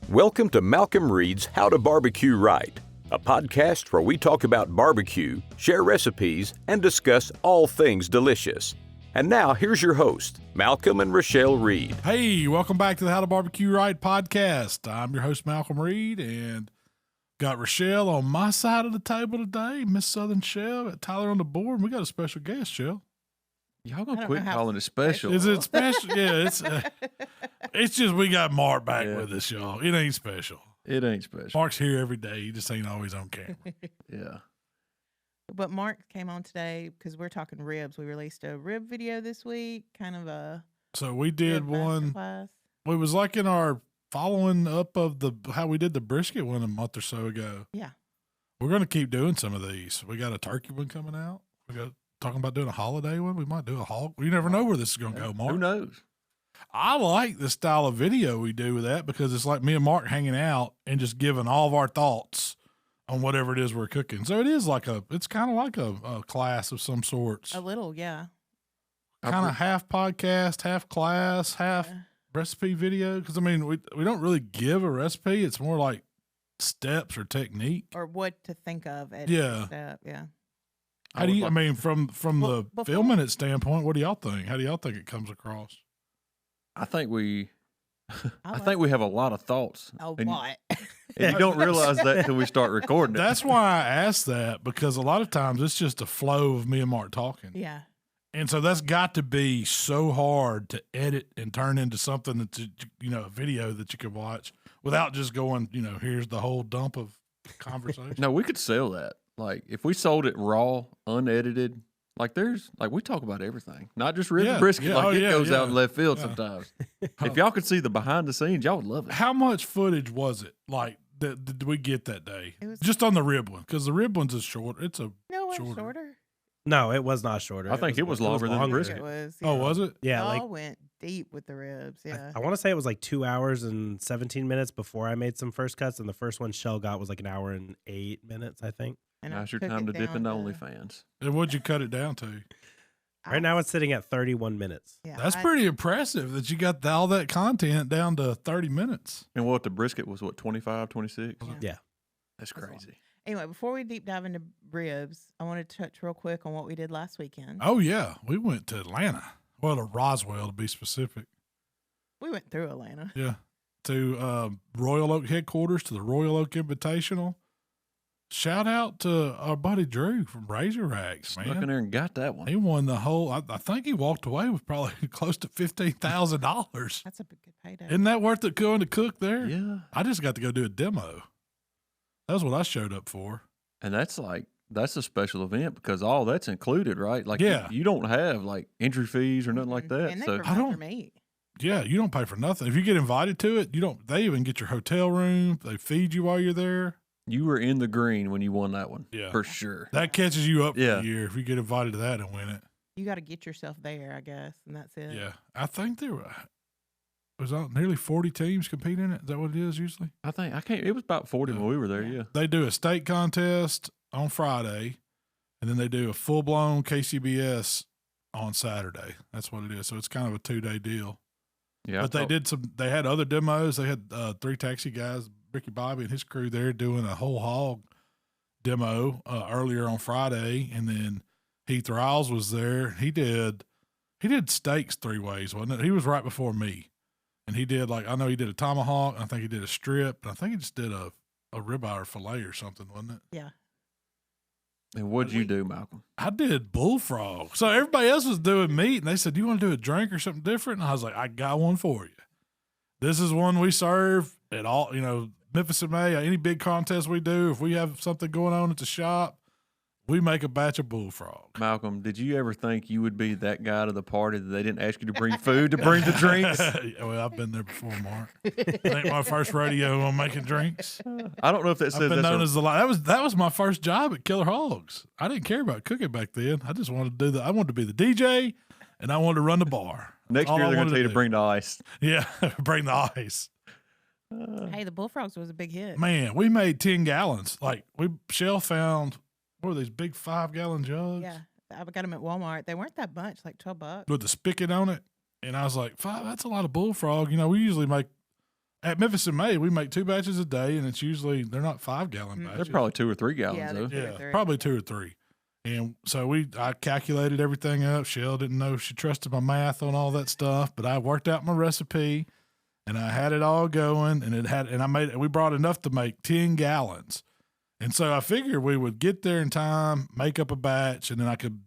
Welcome to Malcom reads How to Barbecue Right, a podcast where we talk about barbecue, share recipes, and discuss all things delicious. And now, here's your host, Malcom and Rochelle Reed. Hey, welcome back to the How to Barbecue Right podcast. I'm your host, Malcom Reed, and got Rochelle on my side of the table today, Miss Southern Shell, got Tyler on the board, and we got a special guest, Shell. Y'all gonna quit calling it special. Is it special? Yeah, it's just we got Mark back with us, y'all. It ain't special. It ain't special. Mark's here every day. He just ain't always on camera. Yeah. But Mark came on today because we're talking ribs. We released a rib video this week, kind of a So we did one. Masterclass. It was like in our following up of how we did the brisket one a month or so ago. Yeah. We're going to keep doing some of these. We got a turkey one coming out. We got talking about doing a holiday one. We might do a hog. You never know where this is going to go, Mark. Who knows? I like the style of video we do with that because it's like me and Mark hanging out and just giving all of our thoughts on whatever it is we're cooking. So it is like it's kind of like a class of some sorts. A little, yeah. Kind of half podcast, half class, half recipe video. Because, I mean, we don't really give a recipe. It's more like steps or technique. Or what to think of at Yeah. each step, yeah. How do you, I mean, from Well, the filming it standpoint, what do y'all think? How do y'all think it comes across? I think we have a lot of thoughts. A and, lot. and you don't realize that until we start recording it. That's why I asked that, because a lot of times it's just a flow of me and Mark talking. Yeah. And so that's got to be so hard to edit and turn into something that's, a video that you can watch without just going, here's the whole dump of conversation. No, we could sell that. Like if we sold it raw, unedited, we talk about everything, not just ribs and brisket. It goes out in left field sometimes. If y'all could see the behind the scenes, y'all would love it. How much footage was it? Like, did we get that day? It was just on the rib one, because the rib one's short. It's a No, it was shorter. No, it was not shorter. I think it was longer than the brisket. It was. Oh, was it? Yeah, Y'all went deep with the ribs, yeah. I want to say it was like 2 hours and 17 minutes before I made some first cuts, and the first one Shell got was like an hour and 8 minutes, I think. And Now's your took time it to dip down into OnlyFans. And what'd you cut it down to? Right now it's sitting at 31 minutes. Yeah, That's pretty impressive that you got all that content down to 30 minutes. And the brisket was 25, 26? Yeah. That's crazy. Anyway, before we deep dive into ribs, I want to touch real quick on what we did last weekend. Oh, yeah. We went to Atlanta. Well, to Roswell, to be specific. We went through Atlanta. Yeah. To Royal Oak headquarters, to the Royal Oak Invitational. Shout out to our buddy Drew from Razor Racks, man. Snuck in there and got that one. He won the whole, I think he walked away with probably close to $15,000. That's a good payday. Isn't that worth it going to cook there? Yeah. I just got to go do a demo. That's what I showed up for. And that's a special event because all that's included, right? Like, Yeah. you don't have like entry fees or nothing like that. And they So provide for meat. Yeah, you don't pay for nothing. If you get invited to it, they even get your hotel room. They feed you while you're there. you were in the green when you won that one. Yeah. For sure. That catches you up for Yeah. a year if you get invited to that and win it. You got to get yourself there, I guess, and that's it. Yeah. I think there was nearly 40 teams competing in it. Is that what it is usually? It was about 40 when we were there, yeah. They do a state contest on Friday, and then they do a full-blown KCBS on Saturday. That's what it is. So it's kind of a 2-day deal. Yeah. But they had other demos. They had 3 taxi guys, Ricky Bobby and his crew there doing a whole hog demo earlier on Friday. And then Heath Riles was there. He did steaks 3 ways, wasn't it? He was right before me. And he did I know he did a tomahawk. I think he did a strip. And I think he just did a ribeye or filet or something, wasn't it? Yeah. And what'd you do, Malcom? I did bullfrog. So everybody else was doing meat, and they said, "Do you want to do a drink or something different?" And I was like, "I got one for you. This is one we serve at all, Memphis and May, any big contest we do. If we have something going on at the shop, we make a batch of bullfrog." Malcom, did you ever think you would be that guy to the party that they didn't ask you to bring food to bring the drinks? Well, I've been there before, Mark. I think my first rodeo on making drinks. I don't know if that I've says been that's known as that was my first job at Killer Hogs. I didn't care about cooking back then. I just wanted to I wanted to be the DJ, and I wanted to run the bar. Next year they're going to tell you to bring the ice. Yeah, bring the ice. Hey, the Bullfrogs was a big hit. Man, we made 10 gallons. Shell found, what were these big 5-gallon jugs? Yeah. I got them at Walmart. They weren't that much, like $12. With the spigot on it. And I was like, 5, that's a lot of bullfrog. We usually make at Memphis and May, we make 2 batches a day, and it's usually they're not 5-gallon batches. They're probably 2 or 3 gallons Yeah, though. Yeah, probably 2 or 3. And so I calculated everything up. Shell didn't know she trusted my math on all that stuff, but I worked out my recipe, and I had it all going, and we brought enough to make 10 gallons. And so I figured we would get there in time, make up a batch, and then I could,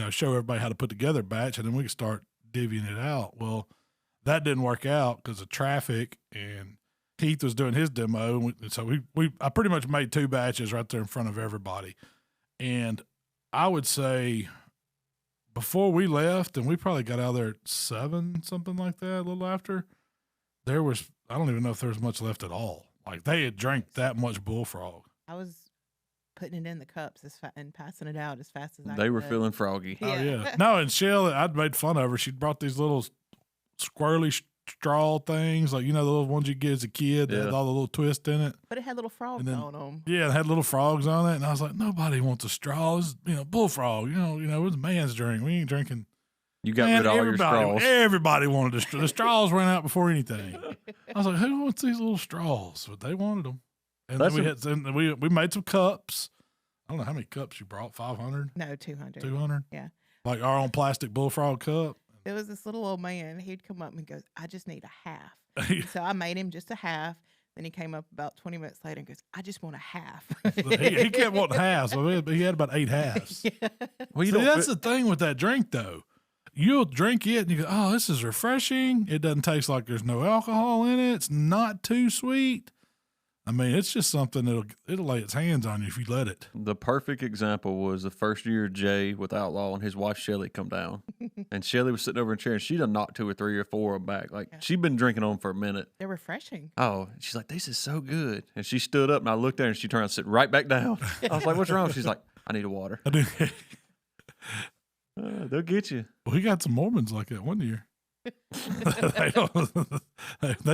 show everybody how to put together a batch, and then we could start divvying it out. Well, that didn't work out because of traffic, and Heath was doing his demo. And so I pretty much made 2 batches right there in front of everybody. And I would say before we left, and we probably got out there at 7, something like that, a little after, I don't even know if there was much left at all. Like they had drank that much Bullfrog. I was putting it in the cups and passing it out as fast as I could. They were feeling froggy. Yeah. Oh, yeah. No, and Shell, I'd made fun of her. She'd brought these little squirrely straw things, like, the little ones you get as a kid that had all the little twist in it. But it had little frogs on them. Yeah, it had little frogs on it. And I was like, nobody wants a straw. This is, Bullfrog. It's a man's drink. We ain't drinking. You got rid of all your straws. Everybody wanted a straw. The straws ran out before anything. I was like, who wants these little straws? But they wanted them. And then we made some cups. I don't know how many cups you brought. 500? No, 200. 200? Yeah. Like our own plastic Bullfrog cup. There was this little old man. He'd come up and goes, I just need a half. So I made him just a half. Then he came up about 20 minutes later and goes, I just want a half. he kept wanting half. So he had about 8 halves. Yeah. Well, that's the thing with that drink, though. You'll drink it and you go, oh, this is refreshing. It doesn't taste like there's no alcohol in it. It's not too sweet. I mean, it's just something it'll lay its hands on you if you let it. The perfect example was the first year Jay with Outlaw and his wife Shelly come down. And Shelly was sitting over in a chair and she done knocked 2 or 3 or 4 of them back. Like she'd been drinking on for a minute. They're refreshing. Oh, she's like, this is so good. And she stood up and I looked at her and she turned and sit right back down. I was like, what's wrong? She's like, I need a water. I do. They'll get you. We got some Mormons like that one year. they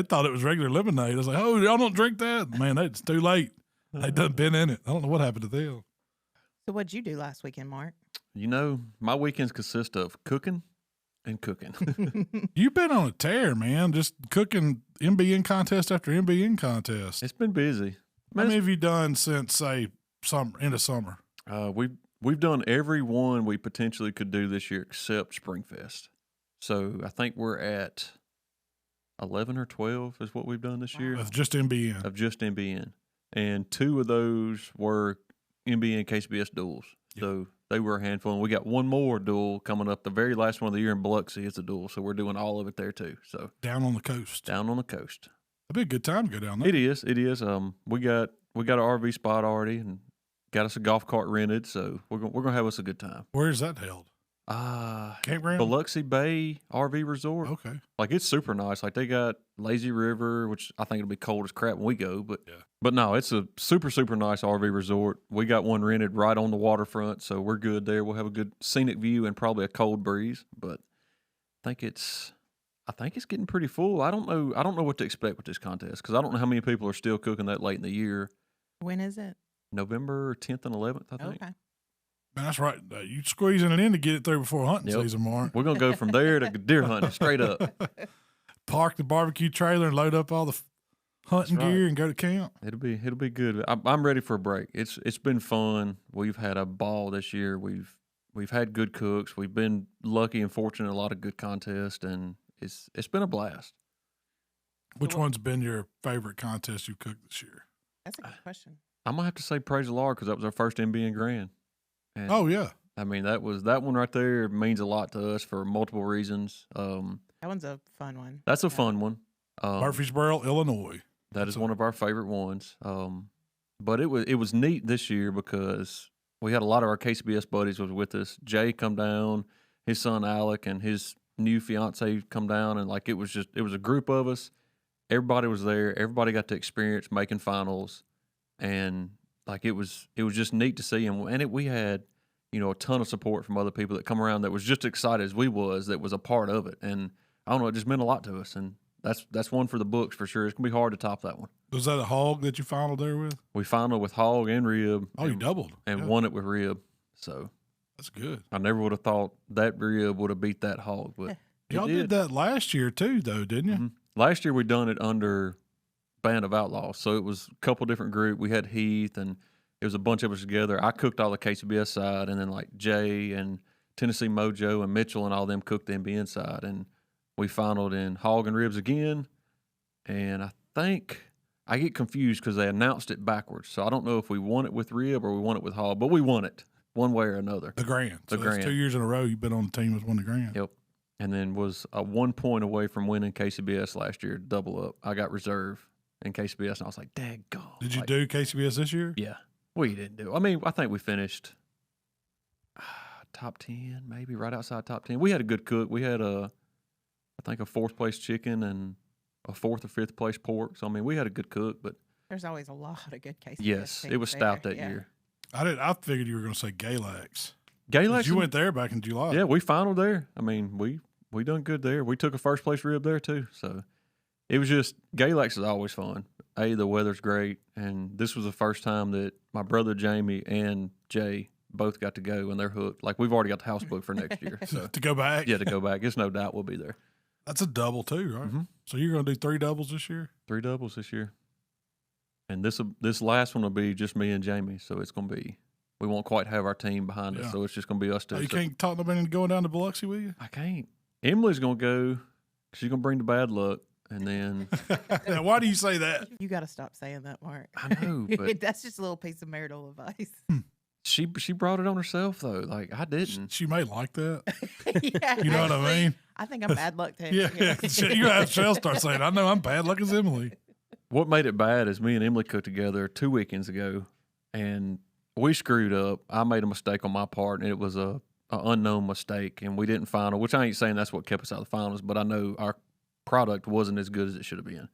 thought it was regular lemonade. I was like, oh, y'all don't drink that? Man, it's too late. They done been in it. I don't know what happened to them. So what'd you do last weekend, Mark? My weekends consist of cooking and cooking. You've been on a tear, man, just cooking MBN contest after MBN contest. It's been busy. How many have you done since, say, end of summer? We've done every one we potentially could do this year except Springfest. So I think we're at 11 or 12 is what we've done this year. Of just MBN. Of just MBN. And 2 of those were MBN KCBS duels. Yep. So they were a handful. And we got one more duel coming up. The very last one of the year in Biloxi is a duel. So we're doing all of it there too. So down on the coast. Down on the coast. That'd be a good time to go down there. It is. We got an RV spot already and got us a golf cart rented. So we're gonna have us a good time. Where is that held? Campground? Biloxi Bay RV Resort. Okay. Like it's super nice. Like they got Lazy River, which I think it'll be cold as crap when we go, but no, it's a super, super nice RV resort. We got one rented right on the waterfront, so we're good there. We'll have a good scenic view and probably a cold breeze, but I think it's getting pretty full. I don't know what to expect with this contest because I don't know how many people are still cooking that late in the year. When is it? November 10th and 11th, I think. Okay. Man, that's right. You squeezing it in to get it through before hunting season, Mark. We're going to go from there to deer hunting straight up. Park the barbecue trailer and load up all the hunting gear and go to camp. It'll be good. I'm ready for a break. It's been fun. We've had a ball this year. We've had good cooks. We've been lucky and fortunate in a lot of good contests, and it's been a blast. Which one's been your favorite contest you've cooked this year? That's a good question. I'm gonna have to say praise the Lord because that was our first MBN Grand. And oh yeah. I mean that one right there means a lot to us for multiple reasons. That one's a fun one. That's a fun one. Murfreesboro, Illinois. That is one of our favorite ones. But it was neat this year because we had a lot of our KCBS buddies was with us. Jay come down, his son Alec and his new fiance come down, and like it was a group of us. Everybody was there. Everybody got to experience making finals, and like it was just neat to see. And we had a ton of support from other people that come around that was just excited as we was that was a part of it. And I don't know, it just meant a lot to us. And that's one for the books for sure. It's gonna be hard to top that one. Was that a hog that you finaled there with? We finaled with hog and rib. Oh, you doubled and won it with rib. So that's good. I never would have thought that rib would have beat that hog, but y'all did that last year too, though, didn't you? Mm-hmm. Last year we done it under band of outlaws. So it was a couple different groups. We had Heath, and it was a bunch of us together. I cooked all the KCBS side, and then like Jay and Tennessee Mojo and Mitchell and all them cooked the NBN side. And we finaled in hog and ribs again. And I think I get confused because they announced it backwards. So I don't know if we won it with rib or we won it with hog, but we won it one way or another. The grand. The grand. 2 years in a row you've been on the team that's won the grand. Yep. And then was 1 point away from winning KCBS last year, double up. I got reserve in KCBS, and I was like, daggone. Did you do KCBS this year? Yeah. We didn't do. I mean, I think we finished top 10, maybe right outside top 10. We had a good cook. We had I think a 4th place chicken and a 4th or 5th place pork. So I mean, we had a good cook, but There's always a lot of good KCBS. yes, it teams was there. stout that Yeah. year. I figured you were going to say Galax. Galax, You went there back in July. yeah, we finaled there. I mean, we done good there. We took a 1st place rib there too. So it was just Galax is always fun. The weather's great, and this was the first time that my brother Jamie and Jay both got to go, and they're hooked. Like we've already got the house booked for next year. So To go back? yeah, to go back, it's no doubt we'll be there. That's a double too, right? Mhm. So you're going to do 3 doubles this year? 3 doubles this year, and this last one will be just me and Jamie. So it's gonna be. We won't quite have our team behind Yeah. us, so it's just gonna be us two. Oh, you So can't talk nobody into going down to Biloxi with you? I can't. Emily's gonna go. She's gonna bring the bad luck, and then Now, why do you say that? You got to stop saying that, Mark. I know, but That's just a little piece of marital advice. she brought it on herself though. Like I didn't. She may like that. Yeah, You know what I actually, mean? I think I'm bad luck too. Yeah. You have Shell start saying, I know I'm bad luck as Emily. What made it bad is me and Emily cooked together 2 weekends ago, and we screwed up. I made a mistake on my part, and it was a unknown mistake, and we didn't final. Which I ain't saying that's what kept us out of the finals, but I know our product wasn't as good as it should have been.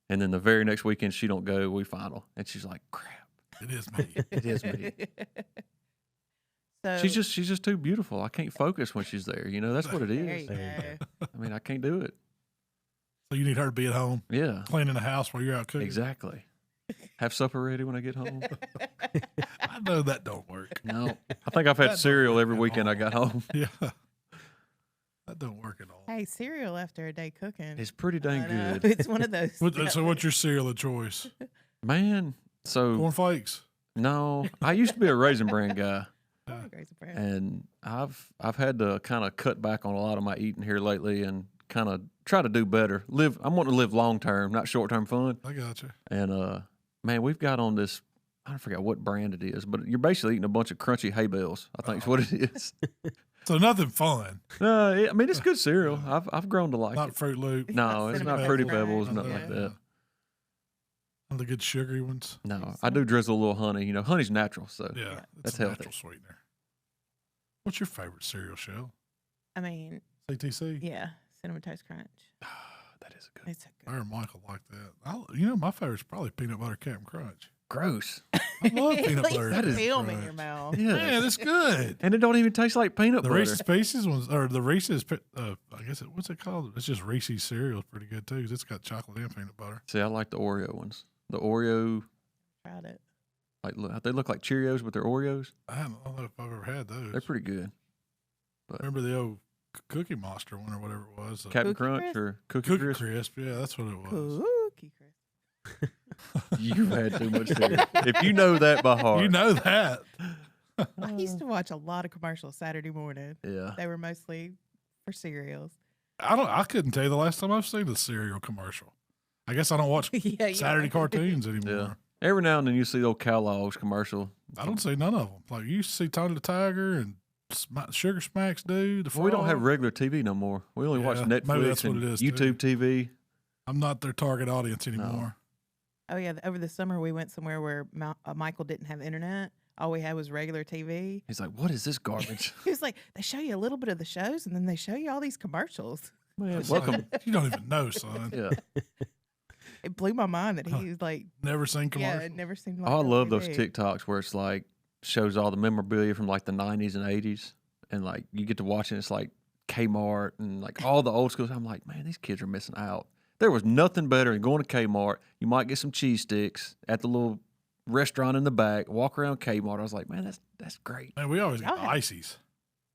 And then the very next weekend, she don't go. We final, and she's like, "Crap, It is me. it is me." So she's just too beautiful. I can't focus when she's there. You know, that's what it there is. you go. I mean, I can't do it. So you need her to be at home Yeah, cleaning the house while you're out cooking. exactly. Have supper ready when I get home. I know that don't work. No, I think I've had That don't cereal work every at weekend I all. got home. Yeah. That don't work at all. Hey, cereal after a day cooking. It's pretty dang I know. good, It's one of those. So what's your cereal of choice? man. So Cornflakes? no, I used to be a Raisin Bran guy, Oh, Grace and Brand. and I've had to kind of cut back on a lot of my eating here lately, and kind of try to do better. I'm wanting to live long term, not short term fun. I got you. And man, we've got on this. I forgot what brand it is, but you're basically eating a bunch of crunchy hay bales. I think is what it is. So nothing fun. I mean, it's good cereal. I've grown to like Not it. Fruit Loop. No, it's Cinnamon not Fruity Pebbles. Pebbles, Right. nothing like Yeah. that. One of the good sugary ones. No, I do drizzle a little honey. You know, honey's natural, so Yeah. Yeah. It's That's a healthy. natural sweetener. What's your favorite cereal, Shell? I mean, CTC? yeah, Cinnamon Toast Crunch. that is good. It's a good. Her and Michael like that. My favorite's probably peanut butter Captain Crunch. Gross. I love peanut At least butter. the That is film in Crunch. your mouth. Yeah, Man, it's good. and it don't even taste like peanut The butter. Reese's Pieces ones, or the Reese's, I guess what's it called? It's just Reese's cereal. It's pretty good too. 'Cause it's got chocolate and peanut butter. See, I like the Oreo ones. The Oreo, Tried it. like they look like Cheerios, but they're Oreos. I don't know if I've ever had those. They're pretty good. Remember the old Cookie Monster one or whatever it was? Captain Cookie Crunch Crisp? or Cookie Cookie Crisp. Crisp. Yeah, that's what it was. Cookie Crisp. You had too much cereal. If you know that by heart, You know that. I used to watch a lot of commercials Saturday morning. Yeah. They were mostly for cereals. I couldn't tell you the last time I've seen a cereal commercial. I guess I don't watch Yeah, you Saturday know. cartoons anymore. Yeah. Every now and then you see the old Kellogg's commercial. I don't see none of them. Like you used to see Tony the Tiger and Sugar Smacks dude. Well, we don't have Frog. regular TV no more. We only watch Yeah, maybe Netflix that's what and it is, too. YouTube TV. I'm not their target audience anymore. Oh yeah, over the summer we went somewhere where Michael didn't have internet. All we had was regular TV. He's like, "What is this garbage?" He was like, they show you a little bit of the shows, and then they show you all these commercials. Man, It's welcome. like, you don't even know, son. Yeah. It blew my mind that he was like, Never seen commercials. yeah, never seen. Oh, I like love those TV. TikToks where it's like shows all the memorabilia from like the 90s and 80s, and like you get to watch it. It's like Kmart and like all the old schools. I'm like, man, these kids are missing out. There was nothing better than going to Kmart. You might get some cheese sticks at the little restaurant in the back. Walk around Kmart. I was like, man, that's great. Man, we always got Y'all the had- ices.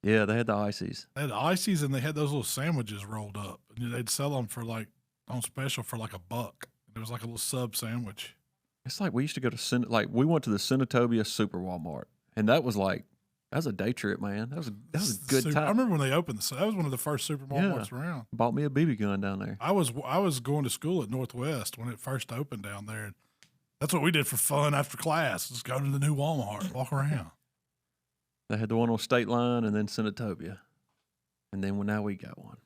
Yeah, they had the ices. They had the ices and they had those little sandwiches rolled up. And they'd sell them for like on special for like $1. It was like a little sub sandwich. It's like we used to go to we went to the Senatobia Super Walmart, and that was a day trip, man. That was a good time. I remember when they opened this. That was one of the first Super Walmarts around. Bought me a BB gun down there. I was going to school at Northwest when it first opened down there. And that's what we did for fun after class. Just go to the new Walmart, walk around. They had the one on State Line and then Senatobia, and then now we got one.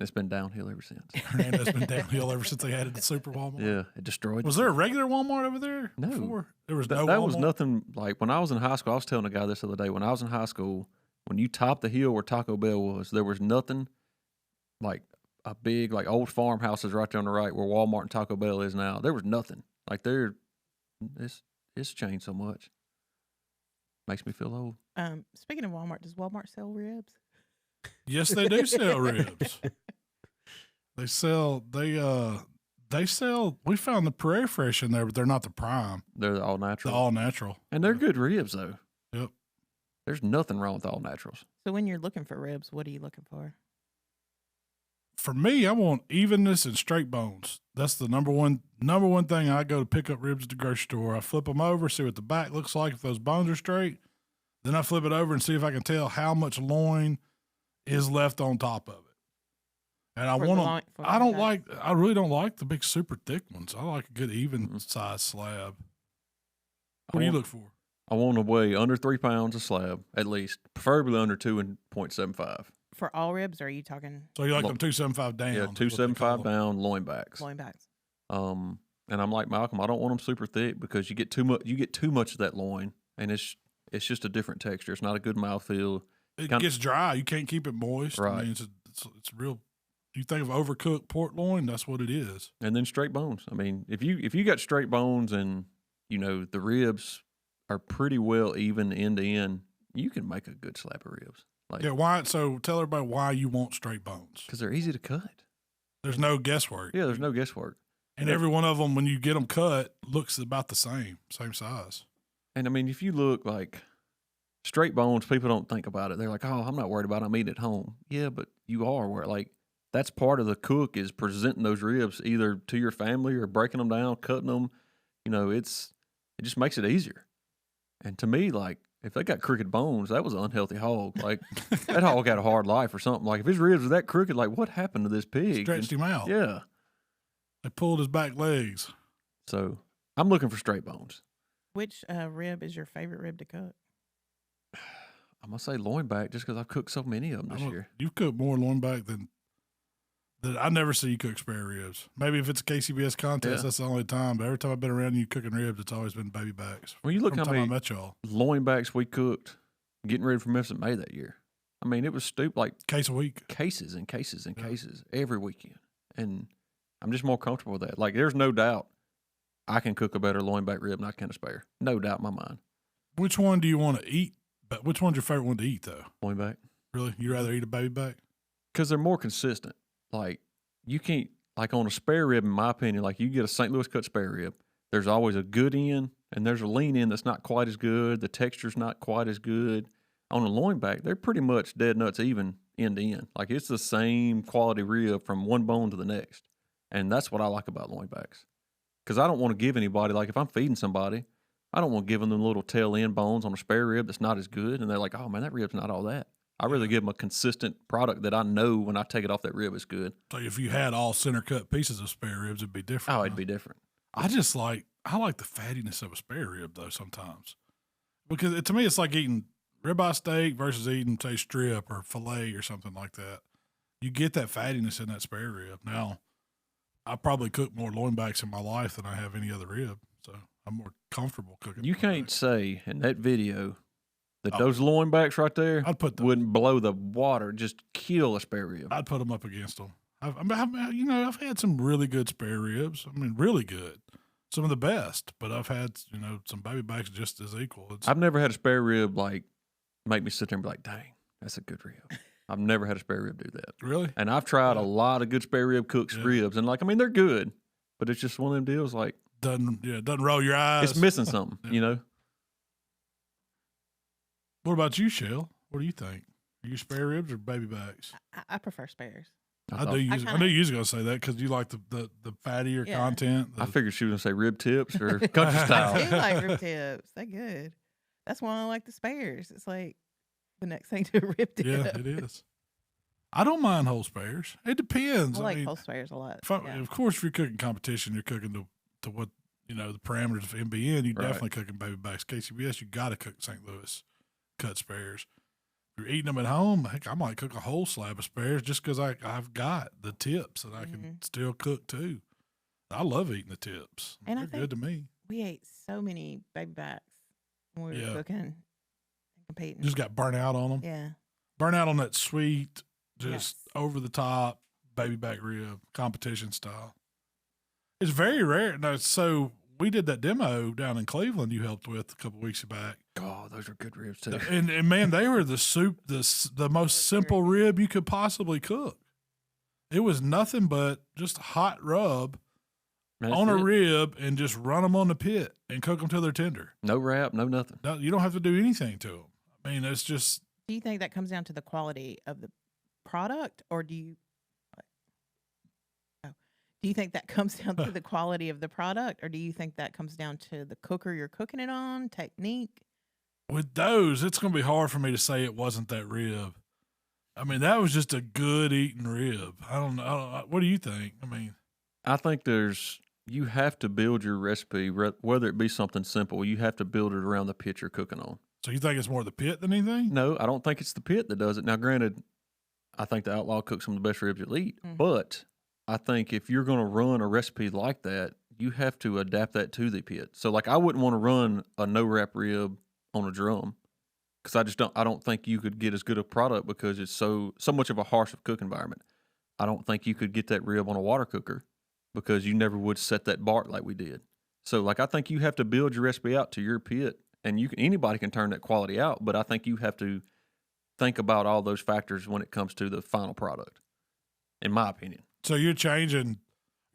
It's been downhill ever since. And it's been downhill ever since they added the Super Walmart. Yeah, it destroyed. Was there a regular Walmart over there? No, before? There was no. That Walmart? was nothing. Like when I was in high school, I was telling a guy this the other day. When I was in high school, when you topped the hill where Taco Bell was, there was nothing like a big old farmhouses right there on the right where Walmart and Taco Bell is now. There was nothing like it's changed so much. Makes me feel old. Speaking of Walmart, does Walmart sell ribs? Yes, they do sell ribs. They sell. We found the Prairie Fresh in there, but they're not the prime. They're the all natural. The all natural, and they're good ribs though. Yep. There's nothing wrong with all naturals. So when you're looking for ribs, what are you looking for? For me, I want evenness and straight bones. That's the number one thing. I go to pick up ribs at the grocery store. I flip them over, see what the back looks like. If those bones are straight, then I flip it over and see if I can tell how much loin is left on top of it. And I really don't like the big super thick ones. I like a good even size slab. What do you look for? I want to weigh under 3 pounds a slab, at least, preferably under 2.75. For all ribs, or are you talking? So you like them 275 down? Yeah, 275 down, loin backs. Loin backs. And I'm like Malcolm. I don't want them super thick because you get too much. You get too much of that loin, and it's just a different texture. It's not a good mouthfeel. It gets dry. You can't keep it moist. Right. I mean, it's real. You think of overcooked pork loin, that's what it is. And then straight bones. I mean, if you got straight bones and the ribs are pretty well even end to end, you can make a good slab of ribs. Why? So tell everybody why you want straight bones. Because they're easy to cut. There's no guesswork. Yeah, there's no guesswork. And every one of them, when you get them cut, looks about the same size. And I mean, if you look like straight bones, people don't think about it. They're like, oh, I'm not worried about it. I'm eating at home. Yeah, but you are that's part of the cook is presenting those ribs either to your family or breaking them down, cutting them. It just makes it easier. And to me, if they got crooked bones, that was an unhealthy hog. That hog had a hard life or something. If his ribs were that crooked, what happened to this pig? Stretched him out. Yeah. They pulled his back legs. So I'm looking for straight bones. Which rib is your favorite rib to cook? I'm going to say loin back just because I've cooked so many of them this year. You've cooked more loin back than I never see you cook spare ribs. Maybe if it's a KCBS contest, that's the only time. But every time I've been around you cooking ribs, it's always been baby backs. When you look how many I met y'all. loin backs we cooked getting ready for Memphis in May that year. I mean, it was stupid, case a week. Cases and cases and cases every weekend. And I'm just more comfortable with that. There's no doubt I can cook a better loin back rib than I can a spare. No doubt in my mind. Which one do you want to eat? But which one's your favorite one to eat, though? Loin back. Really? You'd rather eat a baby back? Because they're more consistent. You can't, on a spare rib, in my opinion, you get a St. Louis cut spare rib, there's always a good end and there's a lean end that's not quite as good. The texture's not quite as good. On a loin back, they're pretty much dead nuts even end to end. It's the same quality rib from one bone to the next. And that's what I like about loin backs. Because I don't want to give anybody, if I'm feeding somebody, I don't want to give them little tail end bones on a spare rib that's not as good. And they're like, oh man, that rib's not all that. I really give them a consistent product that I know when I take it off that rib is good. So if you had all center cut pieces of spare ribs, it'd be different. Oh, it'd be different. I like the fattiness of a spare rib though sometimes, because to me it's like eating ribeye steak versus eating say strip or filet or something like that. You get that fattiness in that spare rib. Now, I probably cook more loin backs in my life than I have any other rib, so I'm more comfortable cooking. You can't say in that video that those loin backs right there wouldn't blow the water, just kill a spare rib. I'd put them up against them. I've had some really good spare ribs. I mean, really good. Some of the best, but I've had, some baby backs just as equal. I've never had a spare rib make me sit there and be like, dang, that's a good rib. I've never had a spare rib do that. Really? And I've tried a lot of good spare rib cooks ribs, and they're good, but it's just one of them deals doesn't roll your eyes. It's missing something, What about you, Shell? What do you think? Are you spare ribs or baby backs? I prefer spares. I knew you was going to say that because you like the fattier content. I figured she was going to say rib tips or country style. I do like rib tips. They're good. That's why I like the spares. It's like the next thing to a rib tip. Yeah, it is. I don't mind whole spares. It depends. I like whole spares a lot. Of course, if you're cooking competition, you're cooking to what, the parameters of MBN. You're definitely cooking baby backs. KCBS, you got to cook St. Louis cut spares. If you're eating them at home, heck, I might cook a whole slab of spares just because I've got the tips that I can still cook too. I love eating the tips. And they're good to me. We ate so many baby backs when we were cooking and competing. Just got burnt out on them. Yeah. Burnt out on that sweet, just over the top baby back rib, competition style. It's very rare. No, so we did that demo down in Cleveland you helped with a couple weeks back. Oh, those are good ribs too. And man, they were the most simple rib you could possibly cook. It was nothing but just hot rub on a rib and just run them on the pit and cook them till they're tender. No wrap, no nothing. No, you don't have to do anything to them. I mean, it's just. Do you think that comes down to the quality of the product, or do you think that comes down to the quality of the product, or do you think that comes down to the cooker you're cooking it on, technique? With those, it's going to be hard for me to say it wasn't that rib. I mean, that was just a good eating rib. I don't know. What do you think? I mean, I think you have to build your recipe, whether it be something simple, you have to build it around the pit you're cooking on. So you think it's more the pit than anything? No, I don't think it's the pit that does it. Now, granted, I think the Outlaw cooks some of the best ribs you'll eat, but I think if you're going to run a recipe like that, you have to adapt that to the pit. So, like, I wouldn't want to run a no-wrap rib on a drum because I don't think you could get as good a product because it's so much of a harsh cook environment. I don't think you could get that rib on a water cooker because you never would set that bark like we did. So, like, I think you have to build your recipe out to your pit, and anybody can turn that quality out, but I think you have to think about all those factors when it comes to the final product, in my opinion. So you're changing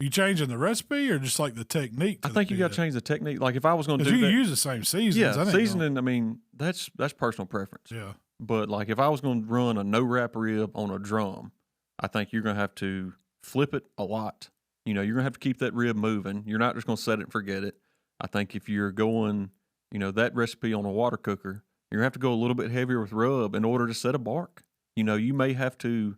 the recipe or just like the technique? I think you got to change the technique. Like if I was going to do you that, use the same seasons. Yeah, seasoning. I mean, that's personal preference. Yeah. But like if I was going to run a no wrap rib on a drum, I think you're going to have to flip it a lot. You're going to have to keep that rib moving. You're not just going to set it and forget it. I think if you're going, that recipe on a water cooker, you're going to have to go a little bit heavier with rub in order to set a bark. You may have to.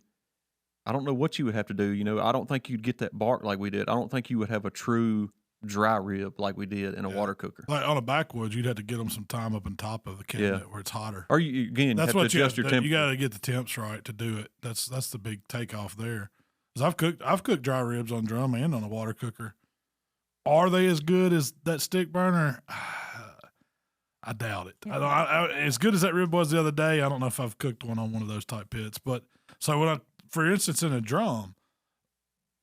I don't know what you would have to do. I don't think you'd get that bark like we did. I don't think you would have a true dry rib like we did in a water cooker. Like on a backwoods, you'd have to get them some time up on top of the cabinet where it's hotter. Or you have to adjust your temperature. You got to get the temps right to do it. That's the big takeoff there. Because I've cooked dry ribs on drum and on a water cooker. Are they as good as that stick burner? I doubt it. As good as that rib was the other day, I don't know if I've cooked one on one of those type pits. But so for instance, in a drum,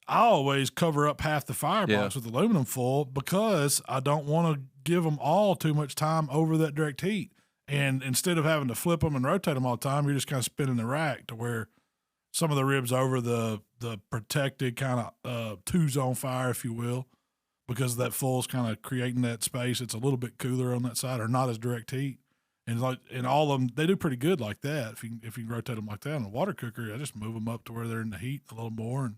I always cover up half the firebox with aluminum foil because I don't want to give them all too much time over that direct heat. And instead of having to flip them and rotate them all the time, you're just kind of spinning the rack to where some of the ribs over the protected kind of two-zone fire, if you will, because that foil's kind of creating that space. It's a little bit cooler on that side or not as direct heat. And all of them, they do pretty good like that. If you rotate them like that in a water cooker, I just move them up to where they're in the heat a little more and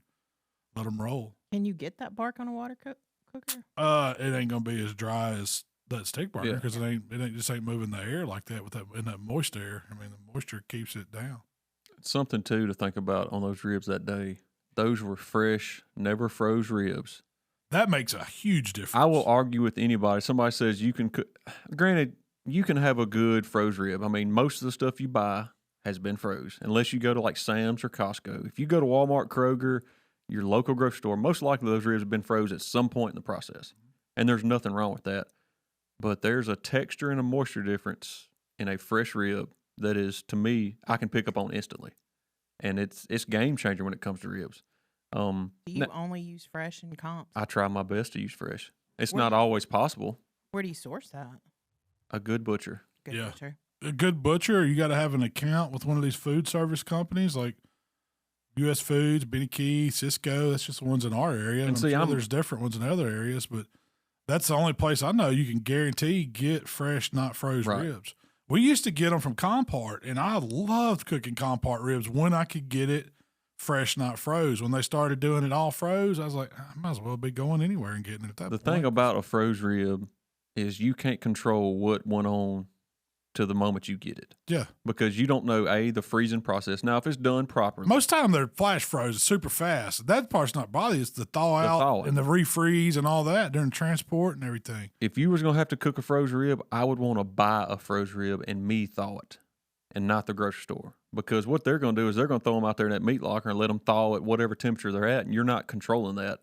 let them roll. Can you get that bark on a water cooker? It ain't gonna be as dry as that stick burner because it ain't moving the air like that in that moist air. I mean, the moisture keeps it down. Something too to think about on those ribs that day. Those were fresh, never froze ribs. That makes a huge difference. I will argue with anybody. Somebody says you can cook. Granted, you can have a good froze rib. I mean, most of the stuff you buy has been froze, unless you go to like Sam's or Costco. If you go to Walmart, Kroger, your local grocery store, most likely those ribs have been froze at some point in the process. And there's nothing wrong with that. But there's a texture and a moisture difference in a fresh rib that is, to me, I can pick up on instantly. And it's game changer when it comes to ribs. Do you only use fresh in comps? I try my best to use fresh. It's not always possible. Where do you source that? A good butcher. Butcher. A good butcher, you got to have an account with one of these food service companies like U.S. Foods, Benny Key, Cisco. That's just the ones in our area. And I'm sure there's different ones in other areas, but that's the only place I know you can guarantee get fresh, not froze ribs. We used to get them from Compart, and I loved cooking Compart ribs when I could get it fresh, not froze. When they started doing it all froze, I was like, I might as well be going anywhere and getting it at that point. The thing about a froze rib is you can't control what went on to the moment you get it. Yeah. Because you don't know, the freezing process. Now, if it's done properly. Most time they're flash froze super fast. That part's not bothering. It's the thaw out and the refreeze and all that during transport and everything. If you was going to have to cook a froze rib, I would want to buy a froze rib and me thaw it and not the grocery store. Because what they're going to do is they're going to throw them out there in that meat locker and let them thaw at whatever temperature they're at, and you're not controlling that.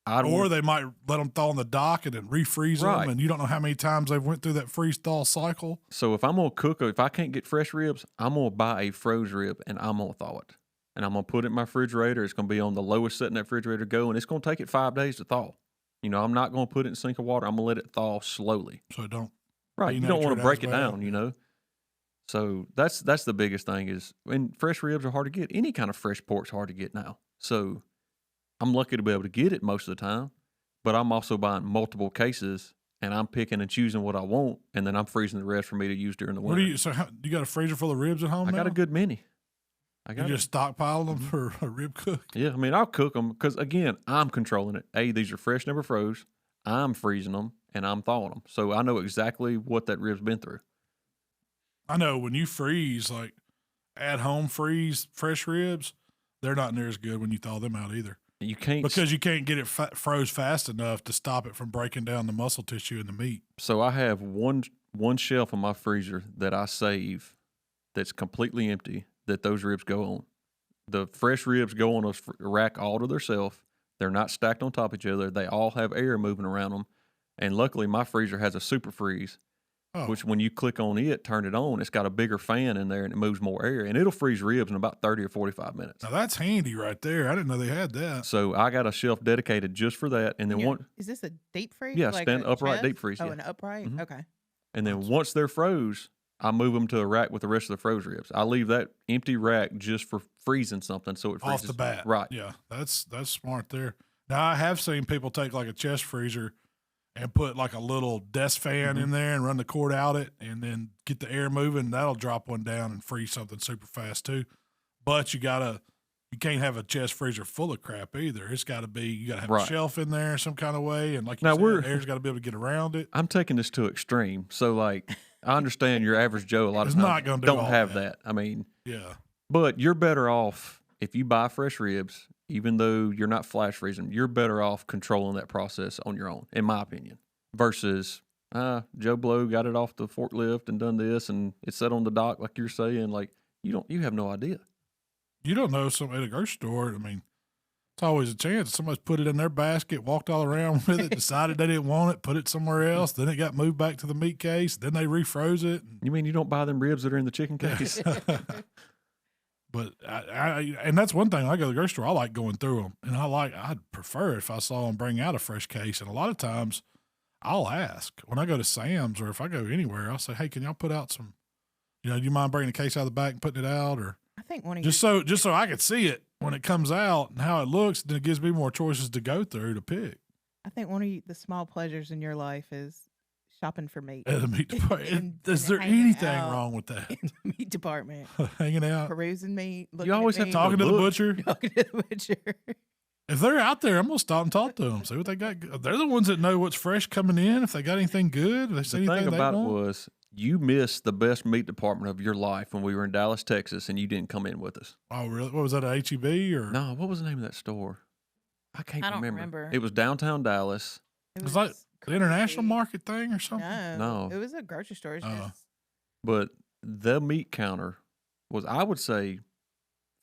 Or they might let them thaw on the dock and then refreeze them, and you don't know how many times they've went through that freeze-thaw cycle. So if I'm going to cook, if I can't get fresh ribs, I'm going to buy a froze rib, and I'm going to thaw it. And I'm going to put it in my refrigerator. It's going to be on the lowest setting that refrigerator go, and it's going to take it 5 days to thaw. You know, I'm not going to put it in a sink of water. I'm going to let it thaw slowly. So don't. Right. You don't want to break it down, you know. So that's the biggest thing is, and fresh ribs are hard to get. Any kind of fresh pork's hard to get now. So I'm lucky to be able to get it most of the time, but I'm also buying multiple cases, and I'm picking and choosing what I want, and then I'm freezing the rest for me to use during the winter. You got a freezer full of ribs at home now? I got a good many. You just stockpile them for a rib cook? Yeah, I mean, I'll cook them because, again, I'm controlling it. These are fresh, never froze. I'm freezing them, and I'm thawing them. So I know exactly what that rib's been through. I know when you freeze, like at-home freeze fresh ribs, they're not near as good when you thaw them out either. You can't. Because you can't get it froze fast enough to stop it from breaking down the muscle tissue in the meat. So I have one shelf in my freezer that I save that's completely empty that those ribs go on. The fresh ribs go on a rack all to themselves. They're not stacked on top of each other. They all have air moving around them. And luckily, my freezer has a super freeze, which when you click on it, turn it on, it's got a bigger fan in there and it moves more air. And it'll freeze ribs in about 30 or 45 minutes. Now, that's handy right there. I didn't know they had that. So I got a shelf dedicated just for that. And then Is this a deep freeze? Yeah, like stand upright chest? deep freeze. Oh, Yeah. an upright? Mm-hmm. Okay. And then once they're froze, I move them to a rack with the rest of the froze ribs. I leave that empty rack just for freezing something so it freezes. Off the bat. Right. Yeah, that's smart there. Now, I have seen people take like a chest freezer and put like a little desk fan in there and run the cord out it and then get the air moving. That'll drop one down and freeze something super fast too. But you can't have a chest freezer full of crap either. It's got to be, you got to have a shelf in there some kind of way. And like you said, air's got to be able to get around it. I'm taking this to extreme. So like, I understand your average Joe a lot of times don't have that. I mean, yeah. But you're better off if you buy fresh ribs, even though you're not flash freezing, you're better off controlling that process on your own, in my opinion, versus Joe Blow got it off the forklift and done this and it's set on the dock like you're saying. Like you have no idea. You don't know at a grocery store. I mean, it's always a chance. Somebody's put it in their basket, walked all around with it, decided they didn't want it, put it somewhere else. Then it got moved back to the meat case. Then they refroze it. You mean you don't buy them ribs that are in the chicken case? But and that's one thing. I go to the grocery store, I like going through them. And I'd prefer if I saw them bring out a fresh case. And a lot of times I'll ask when I go to Sam's or if I go anywhere, I'll say, hey, can y'all put out some, do you mind bringing the case out of the back and putting it out? Or I think just so I could see it when it comes out and how it looks, then it gives me more choices to go through to pick. I think one of the small pleasures in your life is shopping for meat. At the meat department. Is there anything wrong with that? In the meat department. Hanging out. Perusing meat. You always have talking to the butcher. Talking to the butcher. If they're out there, I'm going to stop and talk to them. See what they got. They're the ones that know what's fresh coming in. If they got anything good. If they see the anything thing about they it want. was you missed the best meat department of your life when we were in Dallas, Texas, and you didn't come in with us. Oh, really? What was that, a H-E-B or? No, what was the name of that store? I don't remember. It was downtown Dallas. It was like the international market thing or something? No. It was a grocery store. But the meat counter was, I would say,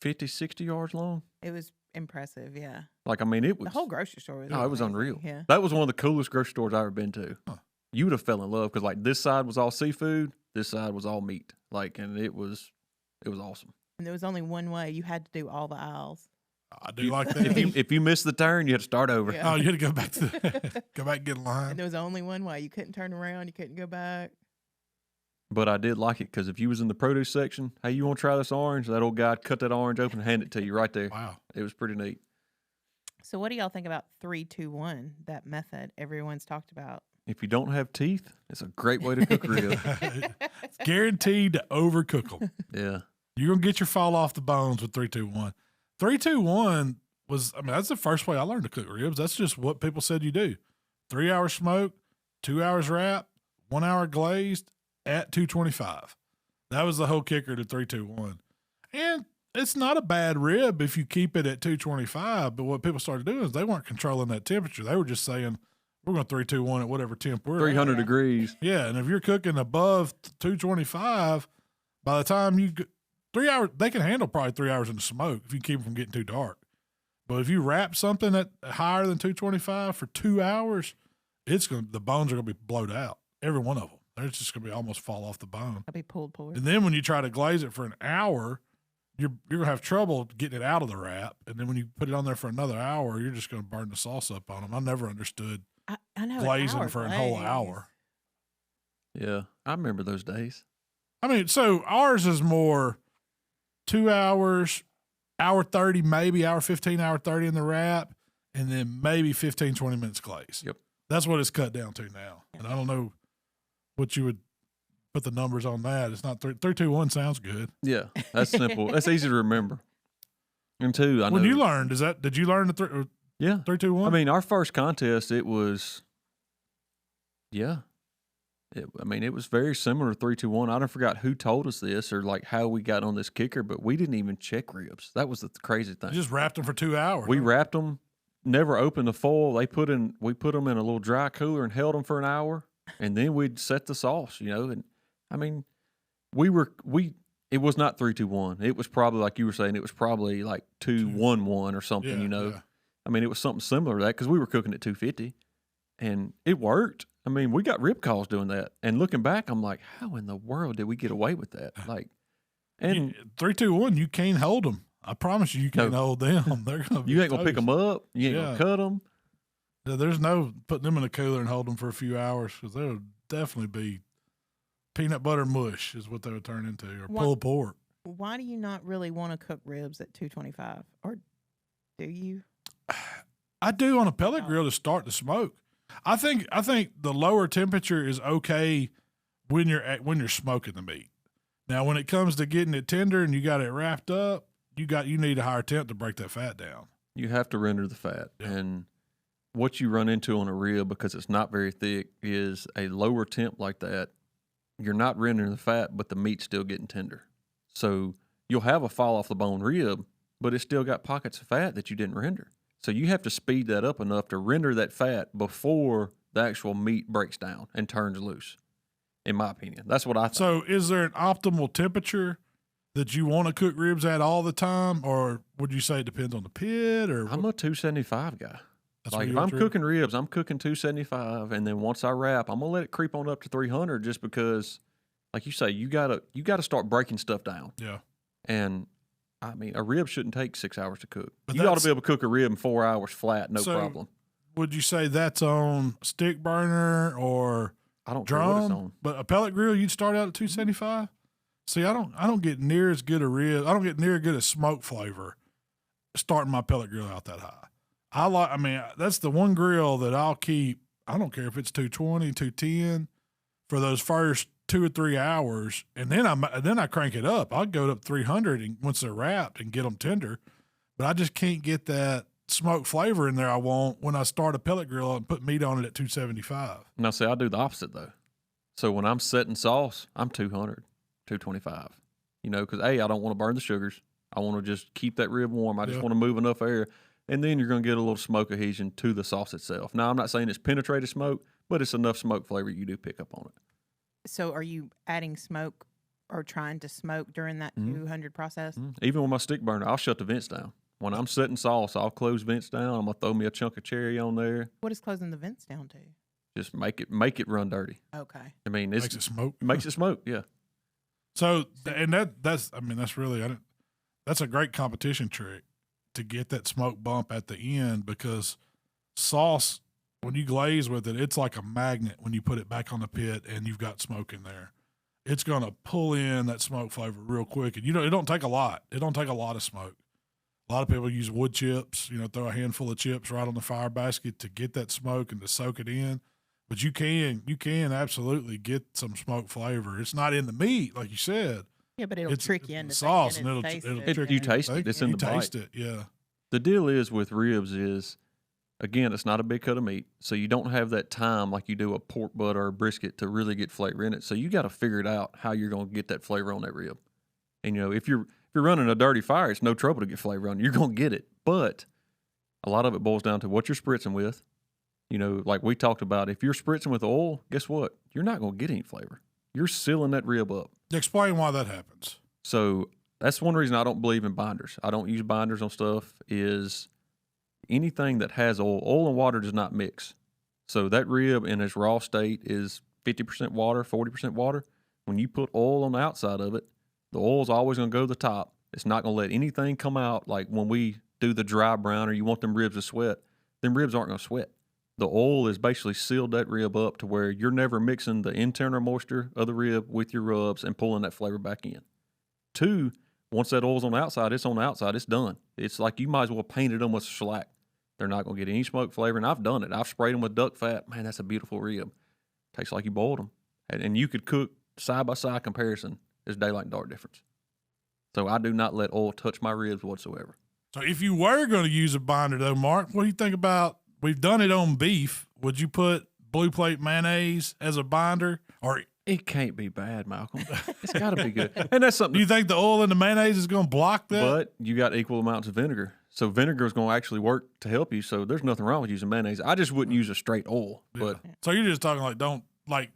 50, 60 yards long. It was impressive, yeah. Like, I mean, it was. The whole grocery store was it was unreal. Yeah. That was one of the coolest grocery stores I've ever been to. Huh. You would have fell in love because, like, this side was all seafood, this side was all meat. Like, and it was awesome. And there was only one way. You had to do all the aisles. I do like that. If you missed the turn, you had to start over. Yeah. Oh, you had to go back and get in line. And there was only one way. You couldn't turn around. You couldn't go back. But I did like it because if you was in the produce section, hey, you want to try this orange? That old guy cut that orange open and hand it to you right there. Wow. It was pretty neat. So what do y'all think about 3-2-1, that method everyone's talked about? If you don't have teeth, it's a great way to cook ribs. It's guaranteed to overcook them. Yeah. You're going to get your fall off the bones with 3-2-1. 3-2-1 was, I mean, that's the first way I learned to cook ribs. That's just what people said you do. 3 hours smoke, 2 hours wrap, 1 hour glazed at 225. That was the whole kicker to 3-2-1. And it's not a bad rib if you keep it at 225. But what people started doing is they weren't controlling that temperature. They were just saying, we're going 3-2-1 at whatever temp we're 300 at. degrees. Yeah. And if you're cooking above 225, by the time you 3 hours, they can handle probably 3 hours in the smoke if you keep them from getting too dark. But if you wrap something at higher than 225 for 2 hours, the bones are going to be blowed out. Every one of them. They're just going to be almost fall off the bone. I'll be pulled. And then when you try to glaze it for an hour, you're going to have trouble getting it out of the wrap. And then when you put it on there for another hour, you're just going to burn the sauce up on them. I never understood I know glazing for a whole hour. Yeah, I remember those days. I mean, so ours is more 2 hours, hour 30, maybe hour 15, hour 30 in the wrap, and then maybe 15, 20 minutes glaze. Yep. That's what it's cut down to now. And I don't know what you would put the numbers on that. It's not 3-2-1 sounds good. Yeah, that's simple. That's easy to remember. And two, I know. When you learned, did you learn the 3-2-1? I mean, our first contest, it was, it was very similar to 3-2-1. I don't forgot who told us this or like how we got on this kicker, but we didn't even check ribs. That was the crazy thing. You just wrapped them for 2 hours. We wrapped them, never opened the foil. We put them in a little dry cooler and held them for an hour, and then we'd set the sauce, And I mean, it was not 3-2-1. It was probably, like you were saying, it was probably like 2-1-1 or something, Yeah. I mean, it was something similar to that because we were cooking at 250, and it worked. I mean, we got rib calls doing that. And looking back, I'm like, how in the world did we get away with that? Like, and 3-2-1, you can't hold them. I promise you can't hold them. They're gonna be you ain't gonna pick them up. You ain't gonna cut them. There's no putting them in a cooler and hold them for a few hours because they would definitely be peanut butter mush is what they would turn into, or pulled pork. Why do you not really want to cook ribs at 225, or do you? I do on a pellet grill to start the smoke. I think the lower temperature is okay when you're smoking the meat. Now, when it comes to getting it tender and you got it wrapped up, you need a higher temp to break that fat down. You have to render the fat, and what you run into on a rib because it's not very thick is a lower temp like that. You're not rendering the fat, but the meat's still getting tender. So you'll have a fall off the bone rib, but it's still got pockets of fat that you didn't render. So you have to speed that up enough to render that fat before the actual meat breaks down and turns loose, in my opinion. That's what I think. So is there an optimal temperature that you want to cook ribs at all the time, or would you say it depends on the pit? Or I'm a 275 guy. That's like if I'm cooking ribs, I'm cooking 275, and then once I wrap, I'm gonna let it creep on up to 300, just because, like you say, you gotta start breaking stuff down. Yeah. And I mean, a rib shouldn't take 6 hours to cook. But you ought to be able to cook a rib in 4 hours flat, no problem. Would you say that's on stick burner or I don't drum? care what it's on. But a pellet grill, you'd start out at 275. See, I don't get near as good a rib. I don't get near as good a smoke flavor starting my pellet grill out that high. That's the one grill that I'll keep. I don't care if it's 220, 210 for those first 2 or 3 hours, and then I crank it up. I'll go up 300 and once they're wrapped and get them tender. But I just can't get that smoke flavor in there I want when I start a pellet grill and put meat on it at 275. Now, see, I do the opposite though. So when I'm setting sauce, I'm 200, 225. Because I don't want to burn the sugars. I want to just keep that rib warm. I just want to move enough air. And then you're going to get a little smoke adhesion to the sauce itself. Now, I'm not saying it's penetrated smoke, but it's enough smoke flavor you do pick up on it. So are you adding smoke or trying to smoke during that 200 process? Even with my stick burner, I'll shut the vents down. When I'm setting sauce, I'll close vents down. I'm going to throw me a chunk of cherry on there. What is closing the vents down to? Just make it run dirty. Okay. I mean, makes it smoke. Makes it smoke, yeah. So, and that's really, that's a great competition trick to get that smoke bump at the end, because sauce, when you glaze with it, it's like a magnet when you put it back on the pit and you've got smoke in there. It's going to pull in that smoke flavor real quick. And, it don't take a lot. It don't take a lot of smoke. A lot of people use wood chips, throw a handful of chips right on the fire basket to get that smoke and to soak it in. But you can absolutely get some smoke flavor. It's not in the meat, like you said, Yeah, but it'll trick you into sauce, and it'll you taste it. It's in the bite. Taste it, yeah. The deal is with ribs is, again, it's not a big cut of meat, so you don't have that time like you do a pork butt or a brisket to really get flavor in it. So you got to figure it out how you're going to get that flavor on that rib. And if you're running a dirty fire, it's no trouble to get flavor on it. You're going to get it, but a lot of it boils down to what you're spritzing with. Like we talked about, if you're spritzing with oil, guess what? You're not going to get any flavor. You're sealing that rib up. Explain why that happens. So that's one reason I don't believe in binders. I don't use binders on stuff. Is anything that has oil and water does not mix. So that rib in its raw state is 50% water, 40% water. When you put oil on the outside of it, the oil's always going to go to the top. It's not going to let anything come out. Like when we do the dry brown or you want them ribs to sweat, them ribs aren't going to sweat. The oil is basically sealed that rib up to where you're never mixing the internal moisture of the rib with your rubs and pulling that flavor back in. 2, once that oil's on the outside, it's on the outside, it's done. It's like you might as well paint them with shellac. They're not going to get any smoke flavor, and I've done it. I've sprayed them with duck fat. Man, that's a beautiful rib. Tastes like you boiled them. And you could cook side-by-side comparison. There's daylight and dark difference. So I do not let oil touch my ribs whatsoever. So if you were going to use a binder, though, Mark, what do you think about, we've done it on beef. Would you put Blue Plate mayonnaise as a binder? Or it can't be bad, Malcolm. It's got to be good. And that's something. Do you think the oil in the mayonnaise is going to block that? But you got equal amounts of vinegar. So vinegar is going to actually work to help you. So there's nothing wrong with using mayonnaise. I just wouldn't use a straight oil. Yeah. But so you're just talking like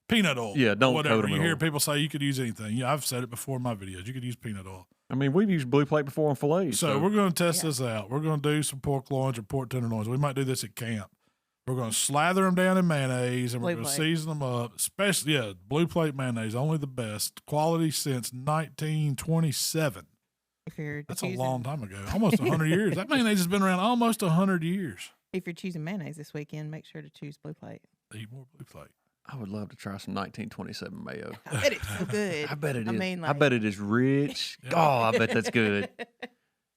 peanut oil. Yeah, don't whatever. coat them in You hear oil. people say you could use anything. Yeah, I've said it before in my videos. You could use peanut oil. I mean, we've used Blue Plate before on fillets. So we're going to test this out. We're going to do some pork loins or pork tenderloins. We might do this at camp. We're going to slather them down in mayonnaise, and we're going to season them up. Especially, Blue Plate mayonnaise, only the best quality since 1927. That's a long time ago, almost 100 years. That mayonnaise has been around almost 100 years. If you're choosing mayonnaise this weekend, make sure to choose Blue Plate. Eat more Blue Plate. I would love to try some 1927 mayo. I bet it's so good. I bet it is. I mean, I bet it is rich. Oh, I bet that's good.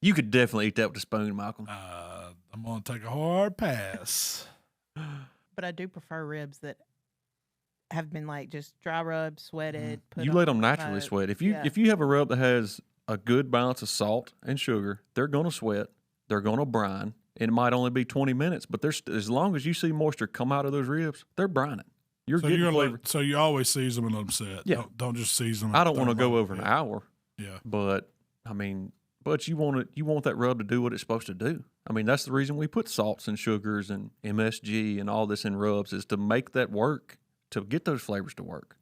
You could definitely eat that with a spoon, Malcolm. I'm going to take a hard pass. But I do prefer ribs that have been just dry rubbed, sweated. You let them naturally sweat. If you have a rub that has a good balance of salt and sugar, they're going to sweat. They're going to brine. It might only be 20 minutes, but as long as you see moisture come out of those ribs, they're brining. You're getting flavor. So you always season them and let them set. Yeah. Don't just season them. I don't want to go over an hour. Yeah. But you want that rub to do what it's supposed to do. I mean, that's the reason we put salts and sugars and MSG and all this in rubs, is to make that work, to get those flavors to work.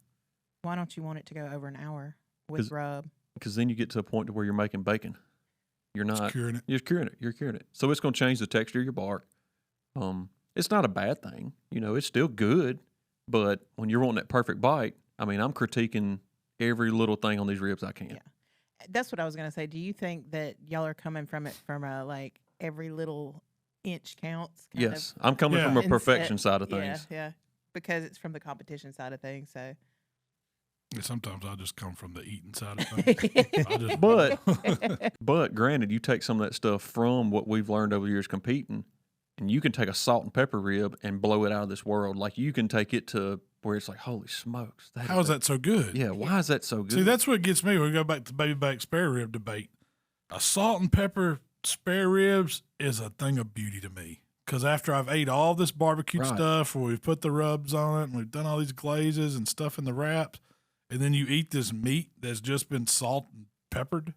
Why don't you want it to go over an hour with rub? Because then you get to a point to where you're making bacon. You're not. It's curing it. You're curing it. So it's going to change the texture of your bark. It's not a bad thing. It's still good. But when you're wanting that perfect bite, I mean, I'm critiquing every little thing on these ribs I can. Yeah. That's what I was going to say. Do you think that y'all are coming from it from a every little inch counts? Yes. I'm coming from a perfection side of things. Yeah. Because it's from the competition side of things. So. Yeah, sometimes I just come from the eating side of things. But granted, you take some of that stuff from what we've learned over the years competing, and you can take a salt and pepper rib and blow it out of this world. Like you can take it to where it's like, holy smokes. How is that so good? Yeah, why is that so good? See, that's what gets me. We go back to the baby back spare rib debate. A salt and pepper spare ribs is a thing of beauty to me. Because after I've ate all this barbecue stuff where we've put the rubs on it and we've done all these glazes and stuff in the wraps, and then you eat this meat that's just been salt and peppered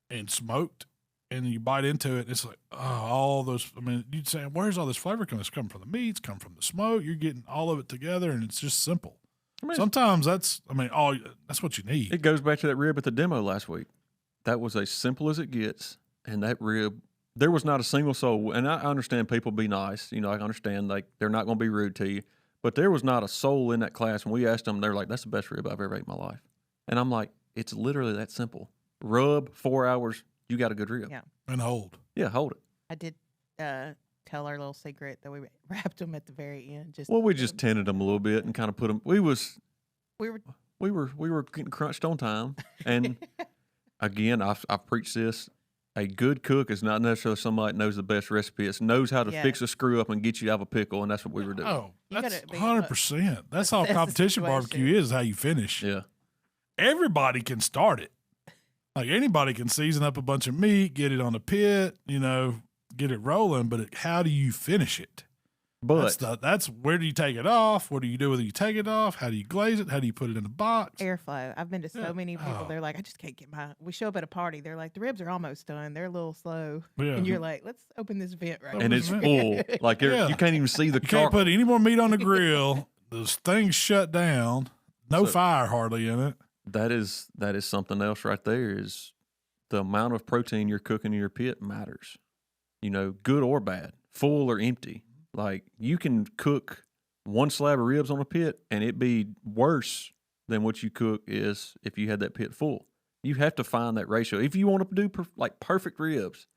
and smoked, and you bite into it, it's like, oh, all those, I mean, you'd say, where's all this flavor coming? It's coming from the meats, coming from the smoke. You're getting all of it together, and it's just simple. Sometimes that's what you need. It goes back to that rib at the demo last week. That was as simple as it gets, and that rib, there was not a single soul, and I understand people be nice. I understand, they're not going to be rude to you, but there was not a soul in that class. When we asked them, they're like, that's the best rib I've ever ate in my life. And I'm like, it's literally that simple. Rub, 4 hours, you got a good rib. Yeah. And hold. Yeah, hold it. I did tell our little secret that we wrapped them at the very end. We just tinted them a little bit and kind of put them. We were getting crunched on time. And again, I've preached this. A good cook is not necessarily somebody that knows the best recipe. It knows how to fix a screw up and get you out of a pickle, and that's what we were doing. Oh, that's 100%. That's all competition barbecue is how you finish. Yeah. everybody can start it. Like anybody can season up a bunch of meat, get it on the pit, get it rolling. But how do you finish it? But that's where do you take it off? What do you do with it? You take it off? How do you glaze it? How do you put it in a box? Airflow. I've been to so many people. They're like, I just can't get we show up at a party. They're like, the ribs are almost done. They're a little slow. Yeah. And you're like, let's open this vent right now. And it's full. Like you can't even see the can't put any more meat on the grill. This thing's shut down. No fire hardly in it. That is something else right there is the amount of protein you're cooking in your pit matters. Good or bad, full or empty. Like you can cook one slab of ribs on a pit and it be worse than what you cook is if you had that pit full. You have to find that ratio. If you want to do perfect ribs,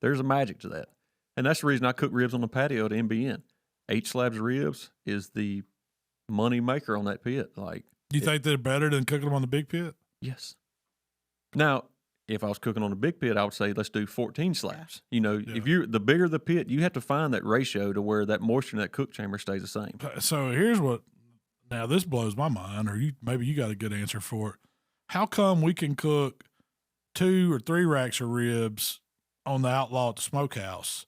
there's a magic to that. And that's the reason I cook ribs on the patio at MBN. 8 slabs of ribs is the money maker on that pit. Like, you think they're better than cooking them on the big pit? Yes. Now, if I was cooking on a big pit, I would say let's do 14 slabs. If the bigger the pit, you have to find that ratio to where that moisture in that cook chamber stays the same. So here's now this blows my mind, or maybe you got a good answer for it. How come we can cook 2 or 3 racks of ribs on the Outlaw at the smokehouse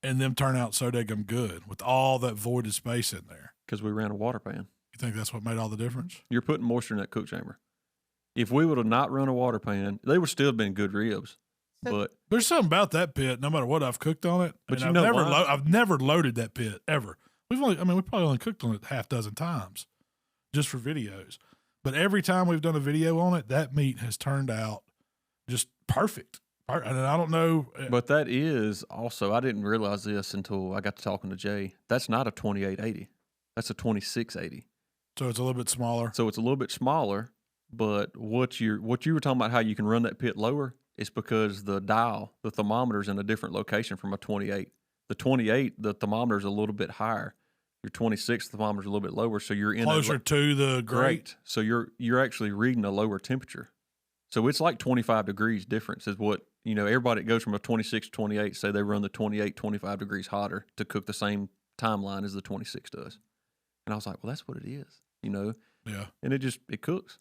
and them turn out so daggum good with all that voided space in there? Because we ran a water pan. You think that's what made all the difference? You're putting moisture in that cook chamber. If we would have not run a water pan, they would still have been good ribs. But there's something about that pit, no matter what I've cooked on it. But I've never loaded that pit ever. We probably only cooked on it half dozen times, just for videos. But every time we've done a video on it, that meat has turned out just perfect. And I don't know. But that is also, I didn't realize this until I got to talking to Jay. That's not a 2880. That's a 2680. So it's a little bit smaller. But what you were talking about, how you can run that pit lower, is because the thermometer's in a different location from a 28. The 28, the thermometer's a little bit higher. Your 26 thermometer's a little bit lower, so you're in closer to the grate. So you're actually reading a lower temperature. So it's like 25 degrees difference is what, everybody that goes from a 26 to 28 say they run the 28 25 degrees hotter to cook the same timeline as the 26 does. And I was like, well, that's what it is, Yeah. And it cooks.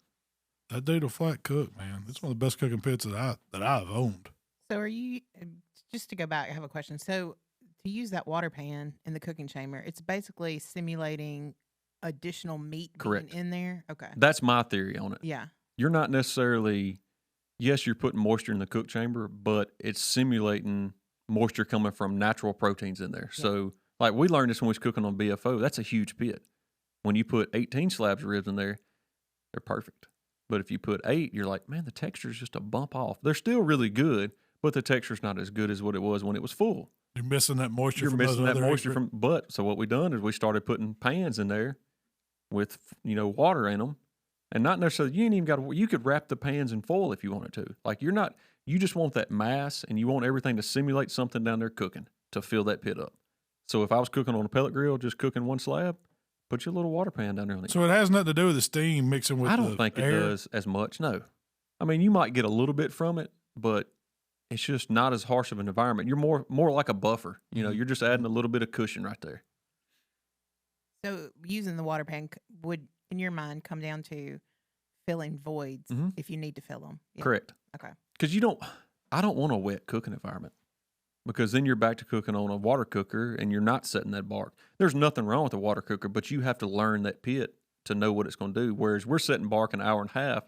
That dude will flat cook, man. It's one of the best cooking pits that I've owned. So are you, just to go back, I have a question. So to use that water pan in the cooking chamber, it's basically simulating additional meat being in there? Okay. That's my theory on it. Yeah. You're not necessarily, yes, you're putting moisture in the cook chamber, but it's simulating moisture coming from natural proteins in there. Yeah. So like we learned this when we was cooking on BFO, that's a huge pit. When you put 18 slabs of ribs in there, they're perfect. But if you put 8, you're like, man, the texture is just a bump off. They're still really good, but the texture's not as good as what it was when it was full. You're missing that moisture. So what we done is we started putting pans in there with, water in them. And not necessarily, you could wrap the pans in foil if you wanted to. Like you just want that mass and you want everything to simulate something down there cooking to fill that pit up. So if I was cooking on a pellet grill, just cooking one slab, put your little water pan down there on the So it has nothing to do with the steam mixing with the air? I don't think it does as much, no. I mean, you might get a little bit from it, but it's just not as harsh of an environment. You're more like a buffer. You're just adding a little bit of cushion right there. So using the water pan would, in your mind, come down to filling voids if you need to fill them. Yeah. Correct. Okay. Because I don't want a wet cooking environment. Because then you're back to cooking on a water cooker and you're not setting that bark. There's nothing wrong with a water cooker, but you have to learn that pit to know what it's going to do. Whereas we're setting bark an hour and a half,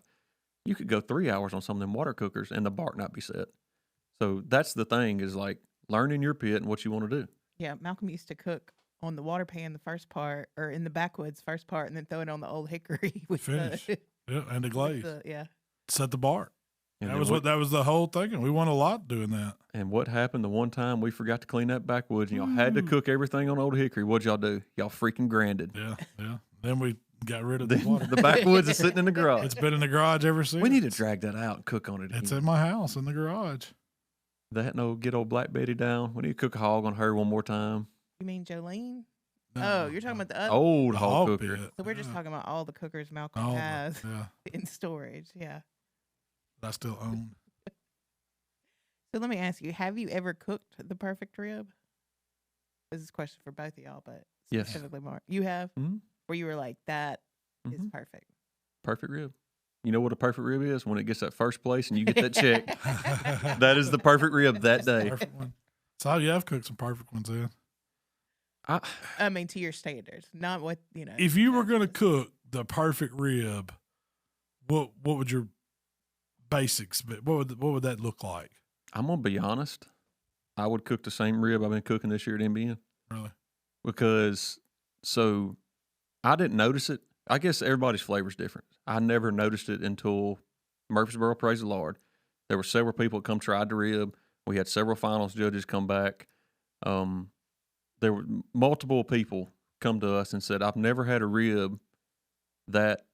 you could go 3 hours on some of them water cookers and the bark not be set. So that's the thing is like learning your pit and what you want to do. Yeah, Malcom used to cook on the water pan the first part, or in the backwoods first part, and then throw it on the old hickory with finish. And the glaze. Yeah. Set the bark. And that was the whole thing, and we won a lot doing that. And what happened the one time we forgot to clean that backwoods, and y'all had to cook everything on old hickory? What'd y'all do? Y'all freaking granded. Yeah. Then we got rid of the water. The backwoods is sitting in the garage. It's been in the garage ever since. We need to drag that out and cook on it again. It's in my house in the garage. Get old Black Betty down. We need to cook a hog on her one more time. You mean Jolene? No, you're talking about the other old hog cooker. Pit. So we're just talking about all the cookers Malcom has in storage. Yeah. I still own. So let me ask you, have you ever cooked the perfect rib? This is a question for both of y'all, but specifically Mark. You have? Mm-hmm. Where you were like, that is perfect. Perfect rib. You know what a perfect rib is? When it gets that first place and you get that check. That is the perfect rib that day. Perfect one. So I've cooked some perfect ones in. I mean, to your standards, not what, you know. If you were going to cook the perfect rib, what would your basics be? What would that look like? I'm going to be honest. I would cook the same rib I've been cooking this year at NBN. Really? Because, so I didn't notice it. I guess everybody's flavor is different. I never noticed it until Murfreesboro, praise the Lord. There were several people that come tried the rib. We had several finals judges come back. There were multiple people come to us and said, I've never had a rib that,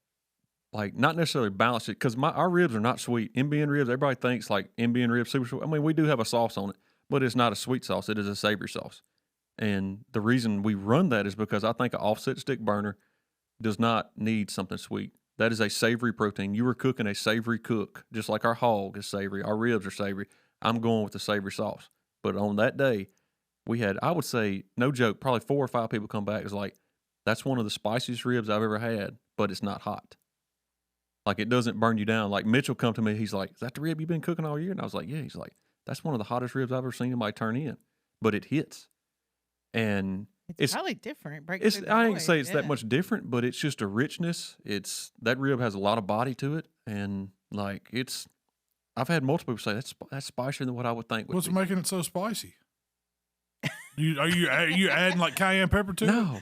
like, not necessarily balanced it, because our ribs are not sweet. NBN ribs, everybody thinks like NBN ribs super sweet. I mean, we do have a sauce on it, but it's not a sweet sauce. It is a savory sauce. And the reason we run that is because I think an offset stick burner does not need something sweet. That is a savory protein. You are cooking a savory cook, just like our hog is savory. Our ribs are savory. I'm going with the savory sauce. But on that day, we had, I would say, no joke, probably 4 or 5 people come back. It was like, that's one of the spiciest ribs I've ever had, but it's not hot. Like, it doesn't burn you down. Like, Mitchell come to me, he's like, is that the rib you've been cooking all year? And I was like, yeah. He's like, that's one of the hottest ribs I've ever seen anybody turn in. But it hits. And it's probably different. I ain't say it's that much different, but it's just a richness. That rib has a lot of body to it. And, like, I've had multiple people say, that's spicier than what I would think would What's be. making it so spicy? Are you adding like cayenne pepper to it? No.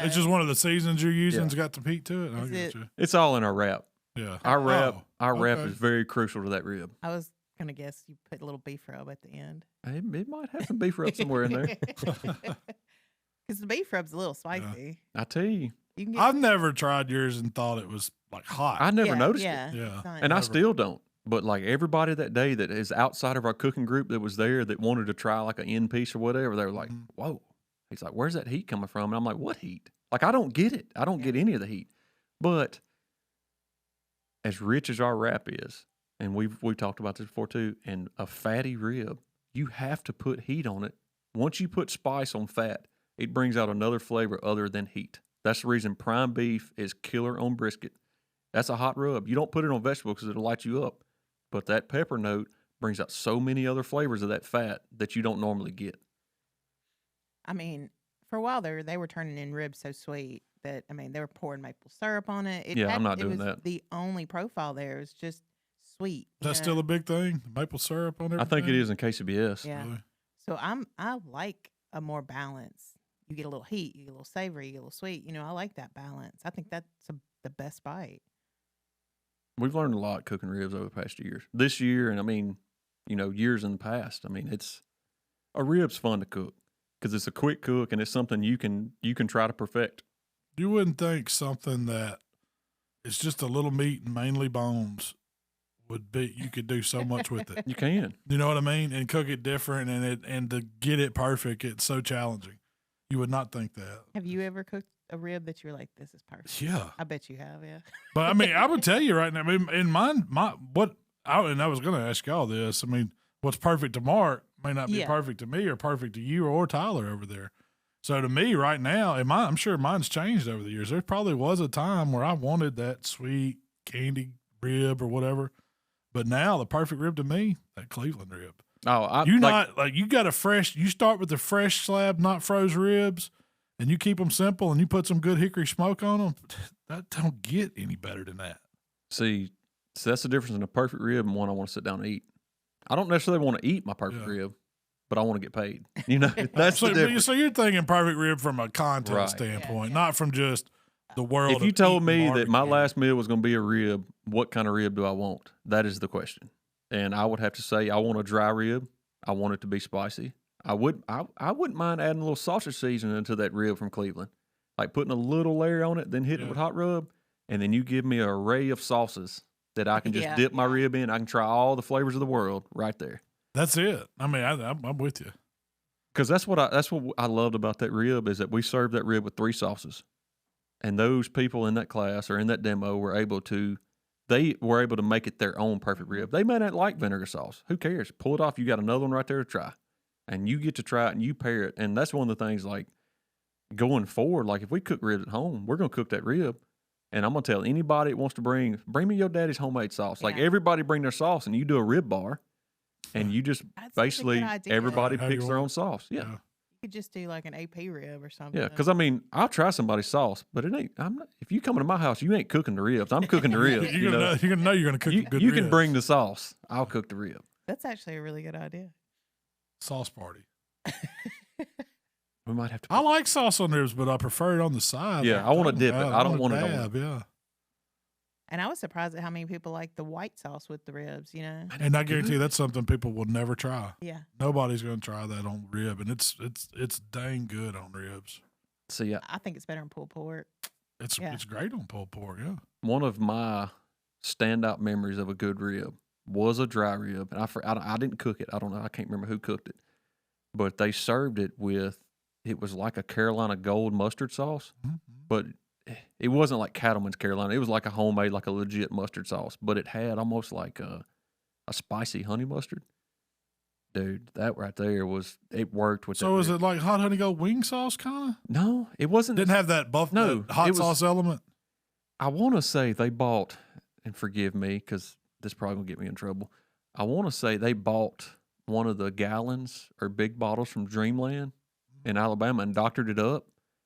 It's just one of the seasons you're using. It's got the heat to it. I get you. It's all in our wrap. Yeah, our wrap is very crucial to that rib. I was gonna guess you put a little beef rub at the end. It might have some beef rub somewhere in there. Because the beef rub's a little spicy. I tell you, I've never tried yours and thought it was like hot. I never noticed it. Yeah, and I still don't. But like everybody that day that is outside of our cooking group that was there that wanted to try like an end piece or whatever, they were like, whoa. He's like, where's that heat coming from? And I'm like, what heat? Like, I don't get it. I don't get any of the heat. But as rich as our wrap is, and we've talked about this before too, and a fatty rib, you have to put heat on it. Once you put spice on fat, it brings out another flavor other than heat. That's the reason prime beef is killer on brisket. That's a hot rub. You don't put it on vegetables because it'll light you up. But that pepper note brings out so many other flavors of that fat that you don't normally get. I mean, for a while they were turning in ribs so sweet that, I mean, they were pouring maple syrup on it. I'm not doing that. The only profile there is just sweet. That's still a big thing? Maple syrup on everything? I think it is in KCBS. Yeah. Really? So I like a more balance. You get a little heat, you get a little savory, you get a little sweet. You know, I like that balance. I think that's the best bite. We've learned a lot cooking ribs over the past years. This year, and I mean, years in the past. I mean, a rib's fun to cook because it's a quick cook and it's something you can try to perfect. You wouldn't think something that is just a little meat and mainly bones you could do so much with it. You can. You know what I mean? And cook it different and to get it perfect, it's so challenging. You would not think that. Have you ever cooked a rib that you're like, this is perfect? Yeah. I bet you have, yeah. But I mean, I would tell you right now, I mean, in mine, and I was going to ask y'all this. I mean, what's perfect to Mark may not be perfect to me or perfect to you or Tyler over there. So to me right now, I'm sure mine's changed over the years. There probably was a time where I wanted that sweet candy rib or whatever. But now the perfect rib to me, that Cleveland rib. Oh, you got you start with the fresh slab, not froze ribs, and you keep them simple and you put some good hickory smoke on them. That don't get any better than that. See, so that's the difference in a perfect rib and one I want to sit down and eat. I don't necessarily want to eat my perfect rib, but I want to get paid. That's the difference. So you're thinking perfect rib from a content standpoint, not from just the world. If you told me that my last meal was going to be a rib, what kind of rib do I want? That is the question. And I would have to say I want a dry rib. I want it to be spicy. I wouldn't mind adding a little sausage seasoning to that rib from Cleveland, like putting a little layer on it, then hitting it with hot rub, and then you give me an array of sauces that I can just dip my rib in. I can try all the flavors of the world right there. That's it. I mean, I'm with you. Because that's what I loved about that rib is that we served that rib with 3 sauces, and those people in that class or in that demo were able to make it their own perfect rib. They may not like vinegar sauce. Who cares? Pull it off. You got another one right there to try. And you get to try it and you pair it. And that's one of the things, like, going forward, like if we cook ribs at home, we're going to cook that rib. And I'm gonna tell anybody that wants to bring me your daddy's homemade sauce. Like everybody bring their sauce, and you do a rib bar, and you just basically everybody picks their own sauce. Yeah. You could just do like an AP rib or something. Yeah, because I mean, I'll try somebody's sauce, but it ain't. I'm not. If you come into my house, you ain't cooking the ribs. I'm cooking the ribs. You're gonna know you're gonna cook good ribs. You can bring the sauce. I'll cook the rib. That's actually a really good idea. Sauce party. We might have to. I like sauce on ribs, but I prefer it on the side. Yeah, I want to dip it. I don't want to dab. Yeah. And I was surprised at how many people like the white sauce with the ribs, you know. And I guarantee you that's something people will never try. Yeah. Nobody's going to try that on rib, and it's dang good on ribs. So yeah, I think it's better on pulled pork. It's great on pulled pork. Yeah. One of my standout memories of a good rib was a dry rib, and I didn't cook it. I don't know. I can't remember who cooked it, but they served it with. It was like a Carolina Gold mustard sauce, but it wasn't like Cattleman's Carolina. It was like a homemade, like a legit mustard sauce, but it had almost like a spicy honey mustard. Dude, that right there it worked with. So is it like hot honey gold wing sauce kind of? No, it wasn't. Didn't have that hot sauce element. I want to say they bought, and forgive me because this probably gonna get me in trouble. I want to say they bought one of the gallons or big bottles from Dreamland in Alabama and doctored it up.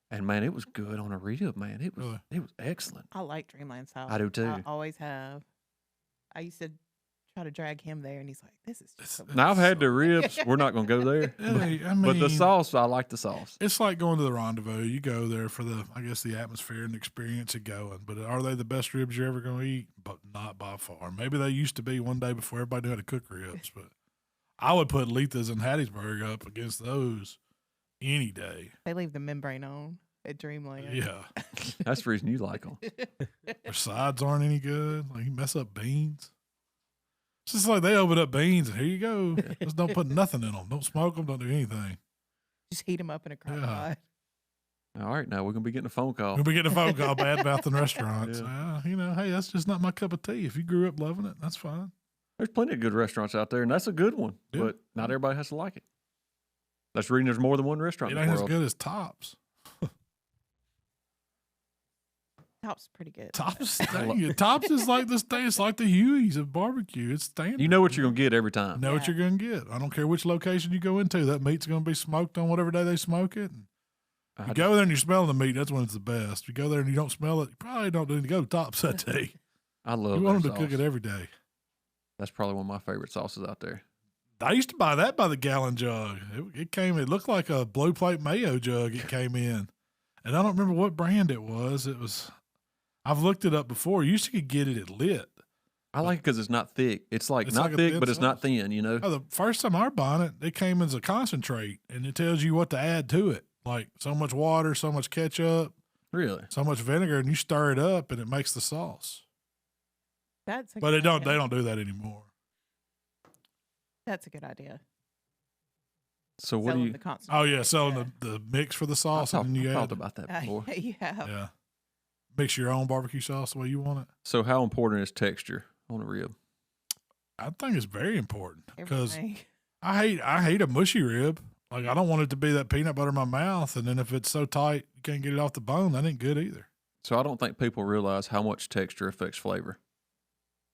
And man, it was good on a rib, man. It was excellent. I like Dreamland sauce. I do too. I always have. I used to try to drag him there, and he's like, "This is just." So now I've had the ribs. We're not going to go there. But the sauce, I like the sauce. It's like going to the Rendezvous. You go there for the atmosphere and the experience of going. But are they the best ribs you're ever going to eat? But not by far. Maybe they used to be one day before everybody knew how to cook ribs. But I would put Letha's and Hattiesburg up against those any day. They leave the membrane on at Dreamland. Yeah. That's the reason you like them. Their sides aren't any good. Like, you mess up beans. It's just like they open up beans and here you go. Just don't put nothing in them. Don't smoke them. Don't do anything. Just heat them up in a crock pot. All right, now we're going to be getting a phone call. We'll be getting a phone call bad mouthing restaurants. Hey, that's just not my cup of tea. If you grew up loving it, that's fine. There's plenty of good restaurants out there, and that's a good one. Yeah. But not everybody has to like it. That's the reason there's more than one restaurant in the world. It ain't as good as Tops. Tops pretty good. Tops is like this thing. It's like the Huey's of barbecue. It's standard. You know what you're going to get every time. Know what you're going to get. I don't care which location you go into. That meat's going to be smoked on whatever day they smoke it. And you go there and you're smelling the meat. That's when it's the best. If you go there and you don't smell it, you probably don't need to go to Tops that day. I love. You want them to cook it every day. That's probably one of my favorite sauces out there. I used to buy that by the gallon jug. It looked like a blue plate mayo jug. It came in, and I don't remember what brand it was. I've looked it up before. You used to get it at Lit. I like it because it's not thick. It's not thick, but it's not thin, you know? Oh, the first time I was buying it came as a concentrate, and it tells you what to add to it. Like so much water, so much ketchup. Really? So much vinegar, and you stir it up, and it makes the sauce. But they don't do that anymore. That's a good idea. So what do you? Selling the mix for the sauce. I thought about that before. Yeah. Mix your own barbecue sauce the way you want it. So how important is texture on a rib? I think it's very important because I hate a mushy rib. Like I don't want it to be that peanut butter in my mouth, and then if it's so tight you can't get it off the bone, that ain't good either. So I don't think people realize how much texture affects flavor.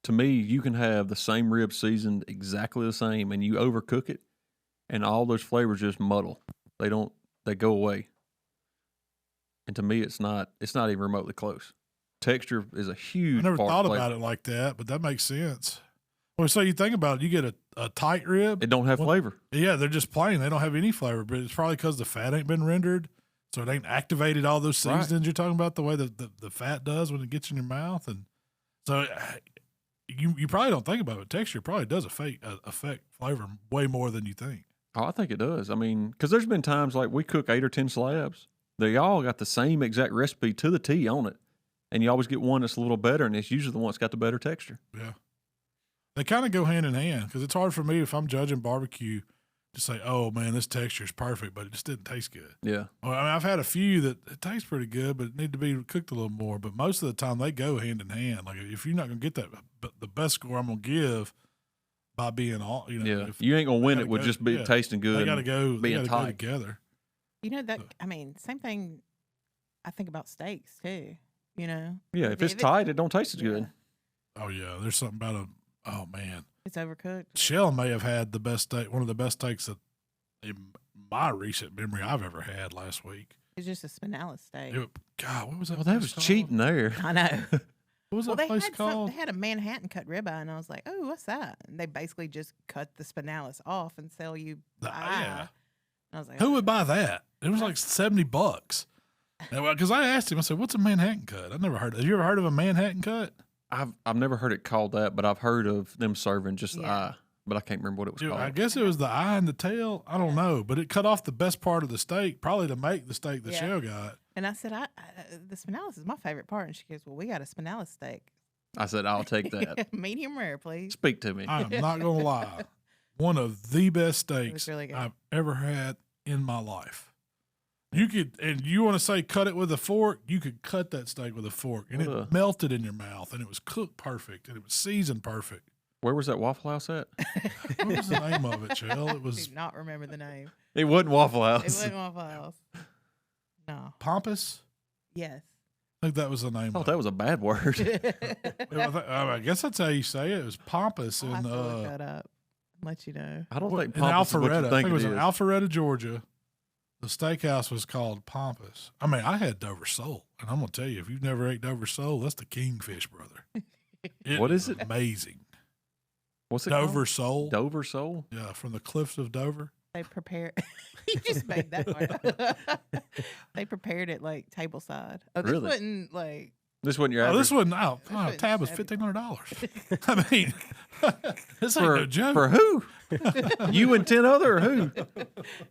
To me, you can have the same rib seasoned exactly the same, and you overcook it, and all those flavors just muddle. They go away. And to me, it's not even remotely close. Texture is a huge part. I never thought about it like that, but that makes sense. Well, so you think about it, you get a tight rib. It don't have flavor. Yeah, they're just plain. They don't have any flavor, but it's probably because the fat ain't been rendered, so it ain't activated all those seasonings you're talking about the way that the fat does when it gets in your mouth. And so you probably don't think about it. Texture probably does affect flavor way more than you think. Oh, I think it does. I mean, because there's been times like we cook 8 or 10 slabs. They all got the same exact recipe to the T on it. And you always get one that's a little better, and it's usually the one that's got the better texture. Yeah. They kind of go hand in hand because it's hard for me if I'm judging barbecue to say, oh, man, this texture is perfect, but it just didn't taste good. Yeah. Well, I mean, I've had a few that it tastes pretty good, but it need to be cooked a little more. But most of the time they go hand in hand. Like if you're not going to get that, but the best score I'm going to give by being all, if you ain't going to win it with just be tasting good. They got to go tight together. Same thing I think about steaks too. you know. Yeah, if it's tight, it don't taste as good. Oh yeah, there's something about oh man, it's overcooked. Shell may have had the best steak, one of the best steaks that in my recent memory I've ever had last week. It's just a spinalis steak. God, what was that? Well, that was cheating there. I know. What was that place called? They had a Manhattan cut ribeye, and I was like, "Oh, what's that?" And they basically just cut the spinalis off and sell you the eye. Yeah. And I was like, "Who would buy that?" It was like $70. Because I asked him, I said, "What's a Manhattan cut?" I've never heard. Have you ever heard of a Manhattan cut? I've never heard it called that, but I've heard of them serving just the eye. But I can't remember what it was called. I guess it was the eye and the tail. I don't know, but it cut off the best part of the steak, probably to make the steak that Shell got. And I said, the spinalis is my favorite part. And she goes, "Well, we got a spinalis steak." I said, "I'll take that." Medium rare, please. Speak to me. I'm not going to lie. One of the best steaks really I've ever had in my life. You could, and you want to say cut it with a fork, you could cut that steak with a fork, and it melted in your mouth, and it was cooked perfect, and it was seasoned perfect. Where was that Waffle House at? What was the name of it, Shell? It was. I do not remember the name. It wasn't Waffle House. It wasn't Waffle House. No. Pompous? Yes. I think that was the name. I thought that was a bad word. I guess that's how you say it. It was pompous. I'll have to look that up. Let you know. I don't think in Pompous is what you Alpharetta. I think think it was it in is. Alpharetta, Georgia. The steakhouse was called Pompous. I mean, I had Dover sole, and I'm gonna tell you, if you've never ate Dover sole, that's the kingfish, brother. What is it? Amazing. What's it Dover called? sole. Dover sole? Yeah, from the cliffs of Dover. They prepare. You just made that part. They prepared it like tableside. Oh, this Really? wasn't like. This wasn't your Oh, average? this wasn't out. This Oh, wasn't tab was shabby. $1,500. I mean, this ain't no joke. For who? You and 10 other or who?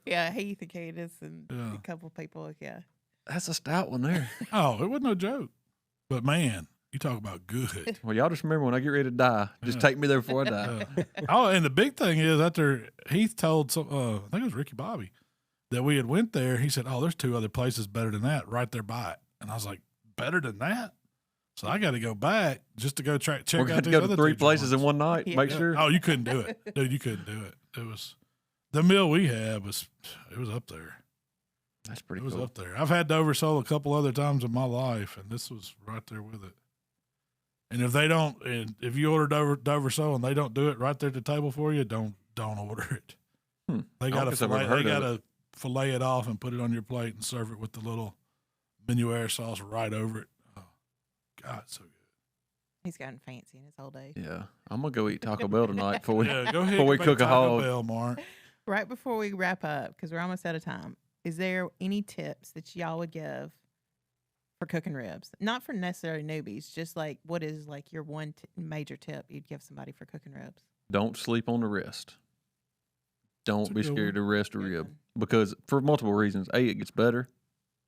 Yeah, Heath and Cadis and Yeah. a couple people. Yeah. That's a stout one there. Oh, it wasn't no joke. But man, you talk about good. Well, y'all just remember when I get ready to die, just take me there before I die. Oh, and the big thing is after Heath told some, I think it was Ricky Bobby, that we had went there. He said, "Oh, there's 2 other places better than that right there by it." And I was like, "Better than that?" So I got to go back just to go check We're out going to these go to other 3 2 places in joints. one night. Yeah. Make sure. Oh, you couldn't do it, dude. You couldn't do it. It was the meal we had was up there. That's pretty It was cool. up there. I've had Dover sole a couple other times in my life, and this was right there with it. And if they don't, and if you order Dover sole and they don't do it right there at the table for you, don't order it. They I got don't to guess I've ever heard of fillet it off and put it on your plate and serve it with the little minuet sauce right over it. Oh, God, it's so good. He's gotten fancy in his old age. Yeah. I'm going to go eat Taco Bell tonight before we. Yeah, go ahead. Before we make cook a Taco hog. Bell, Mark. Right before we wrap up, because we're almost out of time, is there any tips that y'all would give for cooking ribs? Not for necessarily newbies, just like what is like your one major tip you'd give somebody for cooking ribs? Don't sleep on the rest. Don't That's a be good scared to rest a Good rib one. because for multiple reasons. A, it gets better.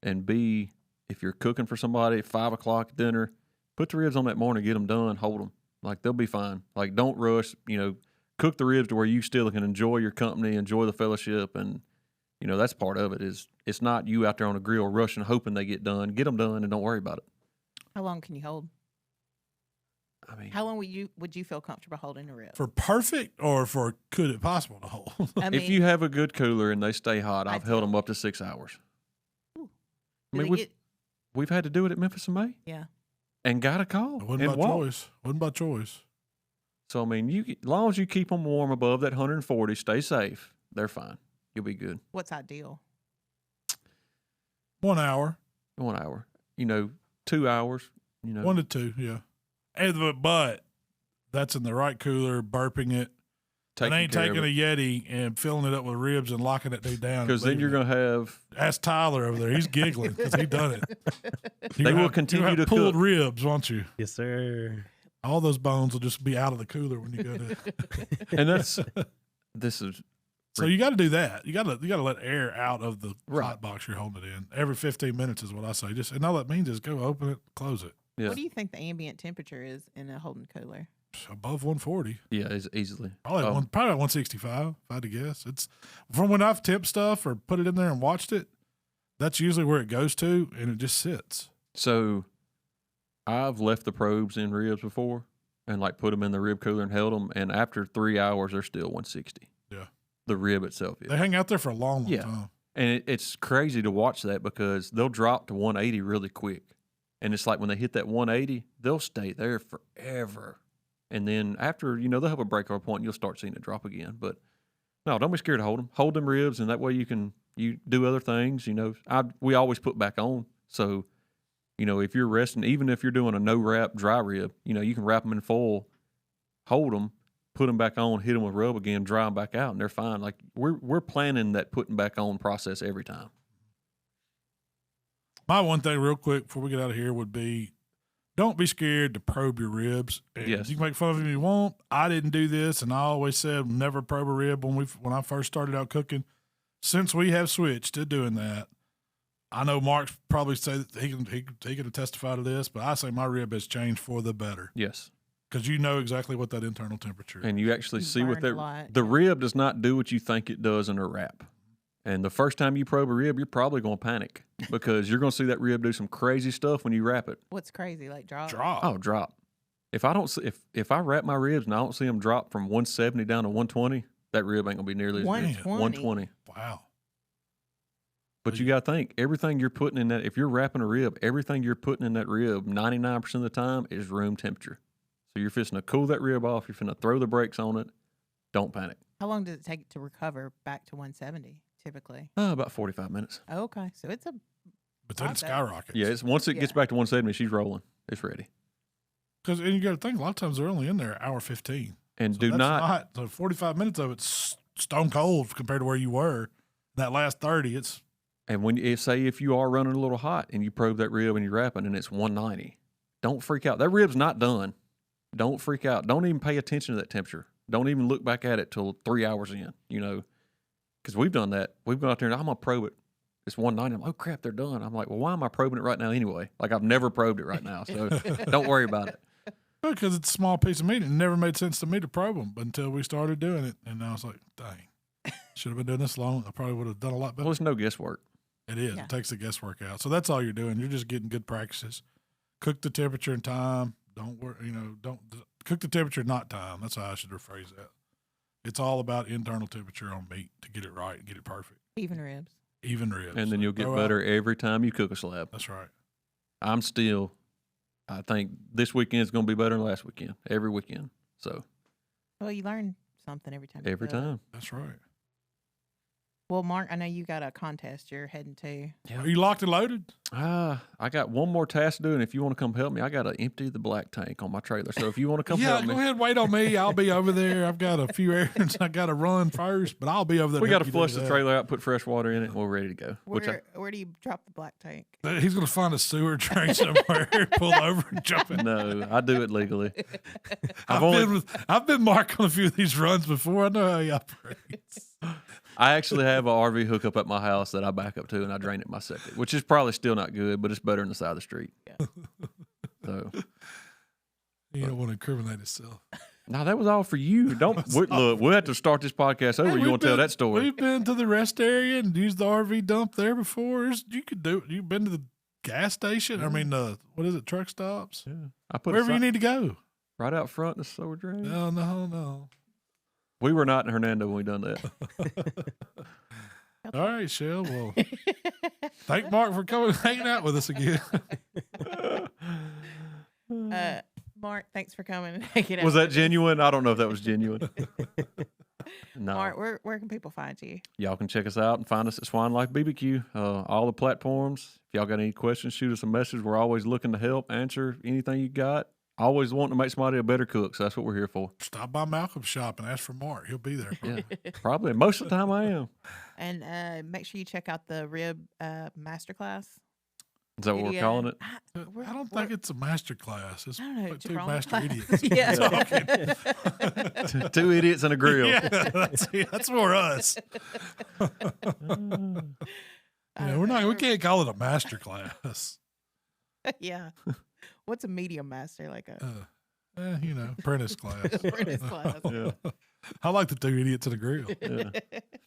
And B, if you're cooking for somebody at 5 o'clock at dinner, put the ribs on that morning, get them done, hold them. Like, they'll be fine. Like, don't rush, cook the ribs to where you still can enjoy your company, enjoy the fellowship. And, that's part of it is it's not you out there on a grill rushing, hoping they get done. Get them done and don't worry about it. How long can you hold? I mean, How long would you feel comfortable holding a rib? For perfect or for could it possible to hold? I mean, if you have a good cooler and they stay hot, I've I'd held say- them up to 6 hours. do I mean, they we've had to do it at Memphis and May yeah. and got a call It wasn't and by walked. choice. Wasn't by choice. So, I mean, as long as you keep them warm above that 140, stay safe, they're fine. You'll be good. What's ideal? 1 hour, 1 hour. 2 hours. 1 to 2, yeah. But that's in the right cooler, burping it. It ain't taking a Yeti and filling it up with ribs and locking that dude down. because then you're going to have. Ask Tyler over there. He's giggling because he done it. They will continue to pulled cook. ribs, won't you? Yes, sir. All those bones will just be out of the cooler when you go to. And this is. So you got to do that. You got to let air out of the Right. hot box you're holding it in. Every 15 minutes is what I say. And all that means is go open it, close it. Yeah. What do you think the ambient temperature is in a holding cooler? Above 140. Yeah, it's easily. Probably 165, if I had to guess. It's from when I've tipped stuff or put it in there and watched it, that's usually where it goes to, and it just sits. So I've left the probes in ribs before and put them in the rib cooler and held them. And after 3 hours, they're still 160. Yeah. The rib itself is. They hang out there for a long, long Yeah. time. And it's crazy to watch that because they'll drop to 180 really quick. And it's like when they hit that 180, they'll stay there forever. And then after, they'll have a breakover point and you'll start seeing it drop again. But no, don't be scared to hold them. Hold them ribs, and that way you do other things. We always put back on. So, if you're resting, even if you're doing a no-wrap dry rib, you can wrap them in foil, hold them, put them back on, hit them with rub again, dry them back out, and they're fine. Like we're planning that putting back on process every time. My one thing real quick before we get out of here would be, don't be scared to probe your ribs. Yes. You can make fun of them if you want. I didn't do this, and I always said never probe a rib when I first started out cooking. Since we have switched to doing that, I know Mark's probably say that he can testify to this, but I say my rib has changed for the better. Yes. Because you know exactly what that internal temperature is. And you actually see what the rib does not do what you think it does in a wrap. And the first time you probe a rib, you're probably going to panic because you're going to see that rib do some crazy stuff when you wrap it. What's crazy? Like drop? Drop. Oh, drop. If I don't see, if I wrap my ribs and I don't see them drop from 170 down to 120, that rib ain't going to be nearly as good. 120. Wow. But you got to think, everything you're putting in that, if you're wrapping a rib, everything you're putting in that rib 99% of the time is room temperature. So you're fixing to cool that rib off. You're finna throw the brakes on it. Don't panic. How long does it take to recover back to 170 typically? About 45 minutes. Oh, okay. So it's a But then it skyrockets. Yeah, once it gets back to 170, she's rolling. It's ready. And you got to think, a lot of times they're only in there an hour 15. And So do that's not so 45 minutes of it's stone cold compared to where you were. That last 30, it's. And when say if you are running a little hot and you probe that rib and you're wrapping and it's 190, don't freak out. That rib's not done. Don't freak out. Don't even pay attention to that temperature. Don't even look back at it till 3 hours in, because we've done that. We've gone out there and I'm going to probe it. It's 190. I'm like, oh, crap, they're done. I'm like, well, why am I probing it right now anyway? Like, I've never probed it right now, so don't worry about it. Because it's a small piece of meat. It never made sense to me to probe them until we started doing it. And I was like, dang, should have been doing this long. I probably would have done a lot better. Well, it's no guesswork. It is. Yeah. It takes the guesswork out. So that's all you're doing. You're just getting good practices. Cook the temperature and time. Don't worry, don't cook the temperature, not time. That's how I should rephrase that. It's all about internal temperature on meat to get it right and get it perfect. even ribs. Even ribs. And then you'll get better every time you cook a slab. That's right. I think this weekend is going to be better than last weekend, every weekend. So. Well, you learn something every time. Every time. That's right. Well, Mark, I know you got a contest you're heading to. Yeah. Are you locked and loaded? I got one more task to do, and if you want to come help me, I got to empty the black tank on my trailer. So if you want to come help me. Yeah, go ahead, wait on me. I'll be over there. I've got a few errands I got to run first, but I'll be over there. We got to flush the trailer out, put fresh water in it, and we're ready to go. Where do you drop the black tank? He's going to find a sewer drain somewhere, pull over and jump in. No, I do it legally. I've been Mark on a few of these runs before. I know how he operates. I actually have an RV hookup at my house that I back up to, and I drain it myself, which is probably still not good, but it's better than the side of the street. Yeah. So you don't want to incriminate yourself. No, that was all for you. Look, we'll have to start this podcast over. You want to tell that story? We've been to the rest area and used the RV dump there before. You could do it. You've been to the gas station. Yeah. I mean, what is it? Truck stops. Yeah, wherever you need to go. Right out front in the sewer drain. No. We were not in Hernando when we done that. All right, Shell. Well, thank Mark for coming and hanging out with us again. Mark, thanks for coming and hanging out. Was that genuine? I don't know if that was genuine. No. Mark, where can people find you? Y'all can check us out and find us at Swine Life BBQ. All the platforms. If y'all got any questions, shoot us a message. We're always looking to help, answer anything you got. Always wanting to make somebody a better cook, so that's what we're here for. Stop by Malcom's shop and ask for Mark. He'll be there. Yeah, probably. Most of the time I am. And make sure you check out the rib masterclass. Is that what we're calling it? I don't think it's a master class. It's I don't know, like two Jerome master class. idiots. Yeah. Two idiots and a grill. Yeah, that's for us. We can't call it a master class. Yeah. What's a medium master? Like a apprentice class. apprentice class. Yeah. I like the two idiots and a grill. Yeah.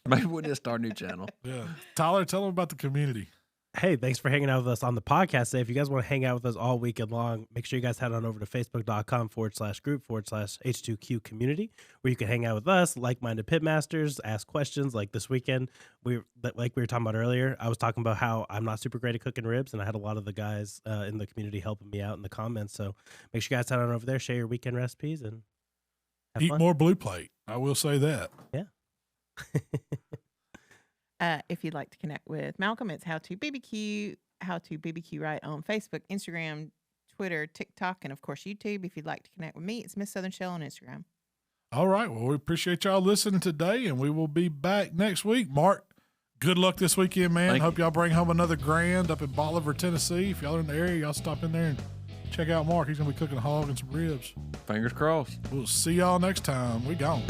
Maybe we'll just start a new channel. Yeah. Tyler, tell them about the community. hey, thanks for hanging out with us on the podcast today. If you guys want to hang out with us all weekend long, make sure you guys head on over to facebook.com/group/H2Q community, where you can hang out with us, like-minded pitmasters, ask questions. Like this weekend, like we were talking about earlier, I was talking about how I'm not super great at cooking ribs, and I had a lot of the guys in the community helping me out in the comments. So make sure you guys head on over there, share your weekend recipes, and eat more Blue Plate. I will say that. Yeah. If you'd like to connect with Malcom, it's HowToBBQ, HowToBBQRight on Facebook, Instagram, Twitter, TikTok, and of course YouTube. If you'd like to connect with me, it's Miss Southern Shell on Instagram. All right. Well, we appreciate y'all listening today, and we will be back next week. Mark, good luck this weekend, man. Hope y'all bring home another grand up in Bolivar, Tennessee. If y'all are in the area, y'all stop in there and check out Mark. He's going to be cooking a hog and some ribs. Fingers crossed. We'll see y'all next time. We gone.